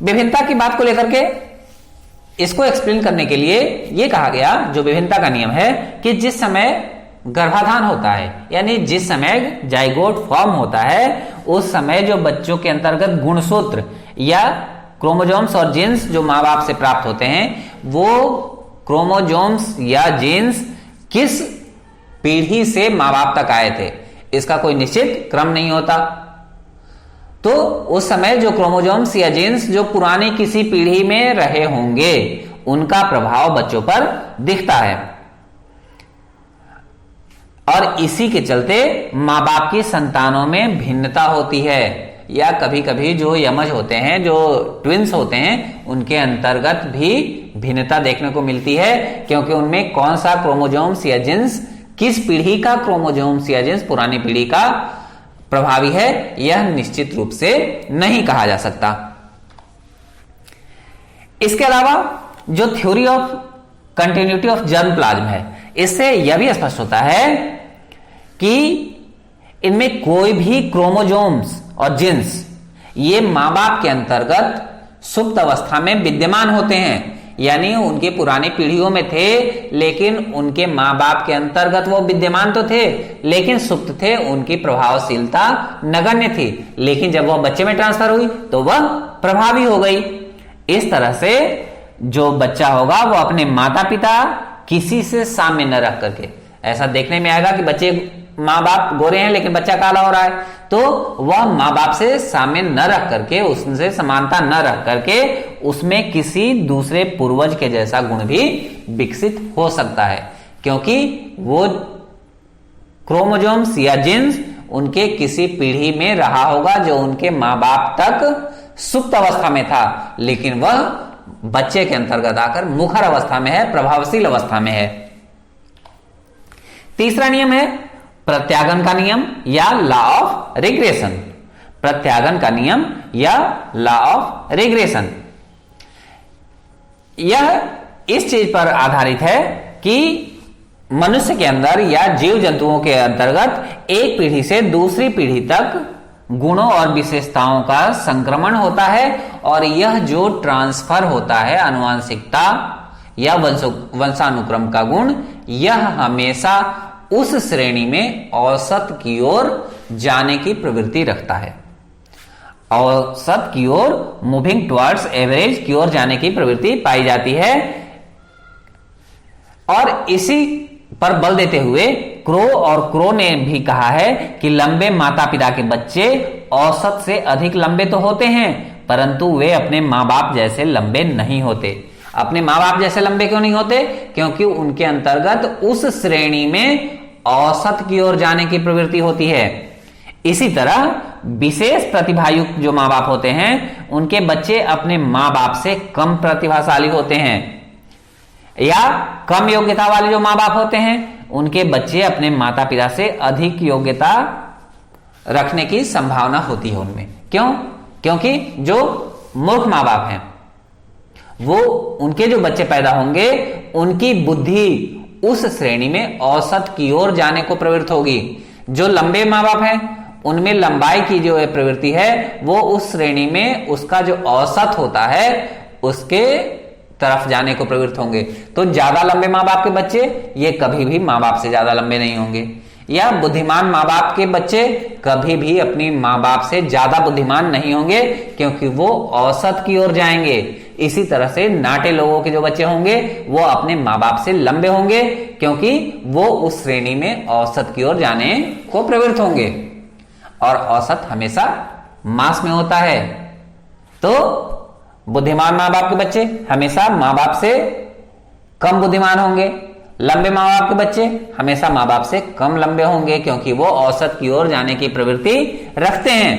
विभिन्नता की बात को लेकर के इसको एक्सप्लेन करने के लिए यह कहा गया, जो विभिन्नता का नियम है, कि जिस समय गर्भाधान होता है, यानी जिस समय जाइगोट फॉर्म होता है, उस समय जो बच्चों के अंतर्गत गुणसूत्र या क्रोमोसोम्स और जीन्स जो माँ बाप से प्राप्त होते हैं, वो क्रोमोसोम्स या जीन्स किस पीढ़ी से माँ बाप तक आए थे, इसका कोई निश्चित क्रम नहीं होता। तो उस समय जो क्रोमोसोम्स या जीन्स जो पुरानी किसी पीढ़ी में रहे होंगे, उनका प्रभाव बच्चों पर दिखता है, और इसी के चलते माँ बाप की संतानों में भिन्नता होती है, या कभी कभी जो यमज होते हैं, जो ट्विंस होते हैं, उनके अंतर्गत भी भिन्नता देखने को मिलती है, क्योंकि उनमें कौन सा क्रोमोसोम्स या जीन्स, किस पीढ़ी का क्रोमोसोम्स या जीन्स पुरानी पीढ़ी का प्रभावी है, यह निश्चित रूप से नहीं कहा जा सकता। इसके अलावा जो theory of continuity of germ plasm है, इससे यह भी स्पष्ट होता है कि इनमें कोई भी क्रोमोसोम्स और जीन्स ये मां बाप के अंतर्गत सुप्त अवस्था में विद्यमान होते हैं, यानी उनके पुरानी पीढ़ियों में थे, लेकिन उनके मां बाप के अंतर्गत वो विद्यमान तो थे लेकिन सुप्त थे, उनकी प्रभावशीलता नगण्य थी, लेकिन जब वह बच्चे में ट्रांसफर हुई तो वह प्रभावी हो गई। इस तरह से जो बच्चा होगा वो अपने माता पिता किसी से साम्य न रख करके, ऐसा देखने में आएगा कि बच्चे माँ बाप गोरे हैं लेकिन बच्चा काला हो रहा है, तो वह माँ बाप से साम्य न रख करके, उससे समानता न रख करके उसमें किसी दूसरे पूर्वज के जैसा गुण भी विकसित हो सकता है, क्योंकि वो क्रोमोसोम्स या जीन्स उनके किसी पीढ़ी में रहा होगा जो उनके माँ बाप तक सुप्त अवस्था में था, लेकिन वह बच्चे के अंतर्गत आकर मुखर अवस्था में है, प्रभावशील अवस्था में है। तीसरा नियम है प्रत्यागन का नियम या लॉ ऑफ रिग्रेशन। प्रत्यागन का नियम या लॉ ऑफ रिग्रेशन यह इस चीज पर आधारित है कि मनुष्य के अंदर या जीव जंतुओं के अंतर्गत एक पीढ़ी से दूसरी पीढ़ी तक गुणों और विशेषताओं का संक्रमण होता है, और यह जो ट्रांसफर होता है आनुवांशिकता या वंशानुक्रम का गुण, यह हमेशा उस श्रेणी में औसत की ओर जाने की प्रवृत्ति रखता है, औसत की ओर, मूविंग टुवर्ड्स एवरेज की ओर जाने की प्रवृत्ति पाई जाती है। और इसी पर बल देते हुए क्रो और क्रो ने भी कहा है कि लंबे माता पिता के बच्चे औसत से अधिक लंबे तो होते हैं, परंतु वे अपने माँ बाप जैसे लंबे नहीं होते। अपने माँ बाप जैसे लंबे क्यों नहीं होते? क्योंकि उनके अंतर्गत उस श्रेणी में औसत की ओर जाने की प्रवृत्ति होती है। इसी तरह विशेष प्रतिभायुक्त जो माँ बाप होते हैं, उनके बच्चे अपने माँ बाप से कम प्रतिभाशाली होते हैं, या कम योग्यता वाले जो माँ बाप होते हैं, उनके बच्चे अपने माता पिता से अधिक योग्यता रखने की संभावना होती है उनमें। क्यों? क्योंकि जो मूर्ख माँ बाप हैं, वो उनके जो बच्चे पैदा होंगे, उनकी बुद्धि उस श्रेणी में औसत की ओर जाने को प्रवृत्त होगी। जो लंबे माँ बाप हैं, उनमें लंबाई की जो प्रवृत्ति है, वो उस श्रेणी में उसका जो औसत होता है उसके तरफ जाने को प्रवृत्त होंगे। तो ज्यादा लंबे माँ बाप के बच्चे ये कभी भी माँ बाप से ज्यादा लंबे नहीं होंगे, या बुद्धिमान माँ बाप के बच्चे कभी भी अपनी माँ बाप से ज्यादा बुद्धिमान नहीं होंगे, क्योंकि वो औसत की ओर जाएंगे। इसी तरह से नाटे लोगों के जो बच्चे होंगे वो अपने माँ बाप से लंबे होंगे, क्योंकि वो उस श्रेणी में औसत की ओर जाने को प्रवृत्त होंगे। और औसत हमेशा मास में होता है, तो बुद्धिमान माँ बाप के बच्चे हमेशा माँ बाप से कम बुद्धिमान होंगे, लंबे माँ बाप के बच्चे हमेशा माँ बाप से कम लंबे होंगे, क्योंकि वो औसत की ओर जाने की प्रवृत्ति रखते हैं।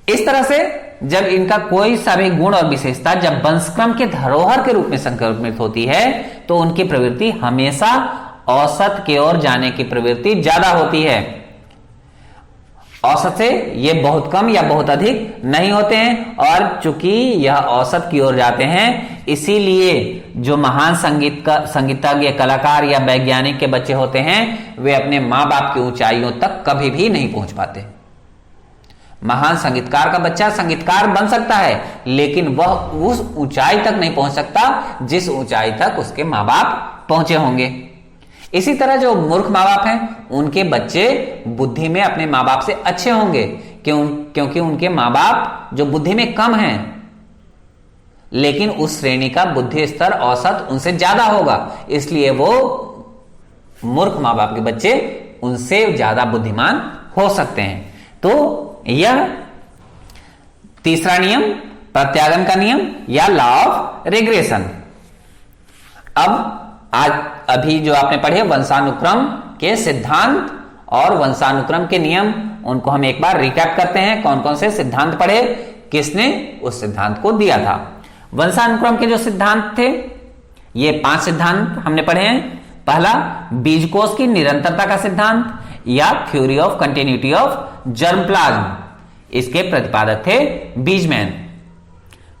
इस तरह से जब इनका कोई सा भी गुण और विशेषता जब वंशक्रम के धरोहर के रूप में संक्रमित होती है तो उनकी प्रवृत्ति हमेशा औसत की ओर जाने की प्रवृत्ति ज्यादा होती है। औसत से ये बहुत कम या बहुत अधिक नहीं होते हैं, और चूंकि यह औसत की ओर जाते हैं इसीलिए जो महान संगीतज्ञ, कलाकार या वैज्ञानिक के बच्चे होते हैं वे अपने माँ बाप की ऊंचाइयों तक कभी भी नहीं पहुंच पाते। महान संगीतकार का बच्चा संगीतकार बन सकता है, लेकिन वह उस ऊंचाई तक नहीं पहुंच सकता जिस ऊंचाई तक उसके माँ बाप पहुंचे होंगे। इसी तरह जो मूर्ख माँ बाप हैं उनके बच्चे बुद्धि में अपने माँ बाप से अच्छे होंगे, क्योंकि उनके माँ बाप जो बुद्धि में कम हैं, लेकिन उस श्रेणी का बुद्धि स्तर औसत उनसे ज्यादा होगा, इसलिए वो मूर्ख माँ बाप के बच्चे उनसे ज्यादा बुद्धिमान हो सकते हैं। तो यह तीसरा नियम प्रत्यागम का नियम या लॉ ऑफ रिग्रेशन। अब आज अभी जो आपने पढ़े वंशानुक्रम के सिद्धांत और वंशानुक्रम के नियम, उनको हम एक बार रिकैप करते हैं। कौन कौन से सिद्धांत पढ़े, किसने उस सिद्धांत को दिया था। वंशानुक्रम के जो सिद्धांत थे ये 5 सिद्धांत हमने पढ़े हैं। पहला बीजकोश की निरंतरता का सिद्धांत या theory of continuity of germplasm, इसके प्रतिपादक थे बीजमैन।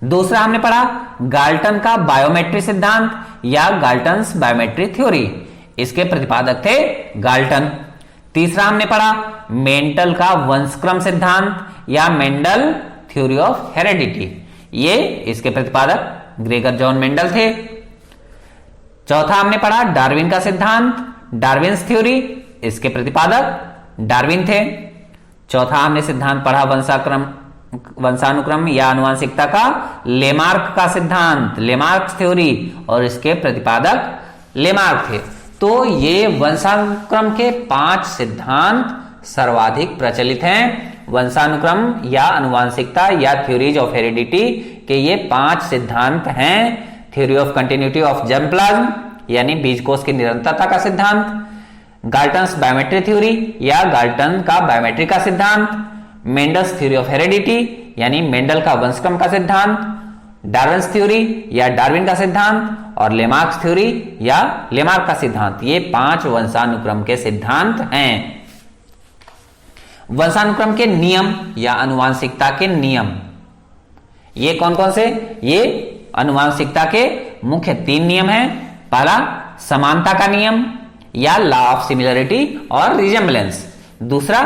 दूसरा हमने पढ़ा गाल्टन का बायोमेट्री सिद्धांत या गाल्टन्स बायोमेट्री थ्योरी, इसके प्रतिपादक थे गाल्टन। तीसरा हमने पढ़ा मेंटल का वंशक्रम सिद्धांत या मेंडल थ्योरी ऑफ हेरेडिटी, ये इसके प्रतिपादक ग्रेगर जॉन मेंडल थे। चौथा हमने पढ़ा डार्विन का सिद्धांत, डार्विन्स थ्योरी, इसके प्रतिपादक डार्विन थे। चौथा हमने सिद्धांत पढ़ा वंशानुक्रम या आनुवंशिकता का लेमार्क का सिद्धांत, लेमार्क थ्योरी, और इसके प्रतिपादक लेमार्क थे। तो ये वंशानुक्रम के 5 सिद्धांत सर्वाधिक प्रचलित हैं। वंशानुक्रम या आनुवंशिकता या थ्योरीज ऑफ हेरिडिटी के ये 5 सिद्धांत हैं। Theory of continuity of germplasm यानी बीजकोश की निरंतरता का सिद्धांत, गाल्टन्स बायोमेट्री थ्योरी या गाल्टन का बायोमेट्री का सिद्धांत, मेंडल्स थ्योरी ऑफ हेरेडिटी यानी मेंडल का वंशक्रम का सिद्धांत, डार्विन्स थ्योरी या डार्विन का सिद्धांत, और लेमार्क थ्योरी या लेमार्क का सिद्धांत। ये 5 वंशानुक्रम के सिद्धांत हैं। वंशानुक्रम के नियम या आनुवंशिकता के नियम ये कौन कौन से, ये आनुवंशिकता के मुख्य 3 नियम हैं। पहला समानता का नियम या लॉ ऑफ सिमिलरिटी और रिजेम्बलेंस, दूसरा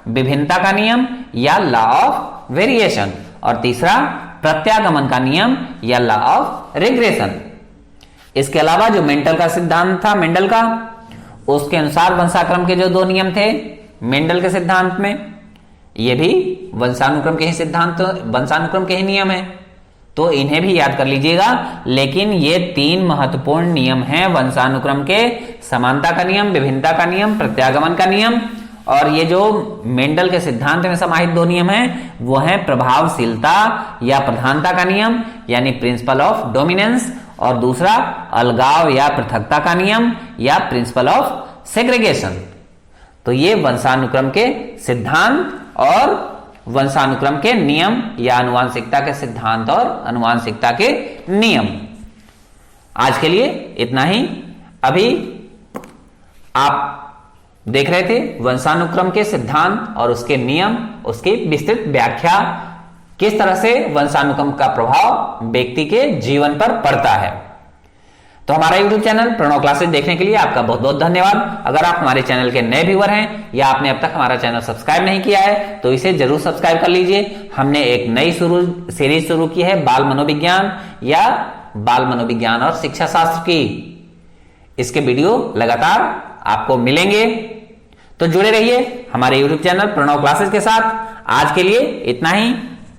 विभिन्नता का नियम या लॉ ऑफ वेरिएशन, और तीसरा प्रत्यागमन का नियम या लॉ ऑफ रिग्रेशन। इसके अलावा जो मेंडल का सिद्धांत था मेंडल का, उसके अनुसार वंशानुक्रम के जो 2 नियम थे मेंडल के सिद्धांत में, ये भी वंशानुक्रम के ही सिद्धांत, वंशानुक्रम के ही नियम है, तो इन्हें भी याद कर लीजिएगा। लेकिन ये 3 महत्वपूर्ण नियम हैं वंशानुक्रम के, समानता का नियम, विभिन्नता का नियम, प्रत्यागमन का नियम, और ये जो मेंडल के सिद्धांत में समाहित 2 नियम हैं वो हैं प्रभावशीलता या प्रधानता का नियम यानी प्रिंसिपल ऑफ डोमिनेंस, और दूसरा अलगाव या पृथकता का नियम या प्रिंसिपल ऑफ सेग्रीगेशन। तो ये वंशानुक्रम के सिद्धांत और वंशानुक्रम के नियम या आनुवंशिकता के सिद्धांत और आनुवंशिकता के नियम। आज के लिए इतना ही। अभी आप देख रहे थे वंशानुक्रम के सिद्धांत और उसके नियम, उसकी विस्तृत व्याख्या, किस तरह से वंशानुक्रम का प्रभाव व्यक्ति के जीवन पर पड़ता है। तो हमारा YouTube चैनल प्रणव क्लासेस देखने के लिए आपका बहुत बहुत धन्यवाद। अगर आप हमारे चैनल के नए व्यूअर हैं या आपने अब तक हमारा चैनल सब्सक्राइब नहीं किया है तो इसे जरूर सब्सक्राइब कर लीजिए। हमने एक नई सीरीज शुरू की है बाल मनोविज्ञान या बाल मनोविज्ञान और शिक्षा शास्त्र की। इसके वीडियो लगातार आपको मिलेंगे, तो जुड़े रहिए हमारे YouTube चैनल प्रणव क्लासेस के साथ। आज के लिए इतना ही,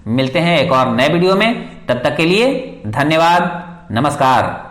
मिलते हैं एक और नए वीडियो में। तब तक के लिए धन्यवाद, नमस्कार।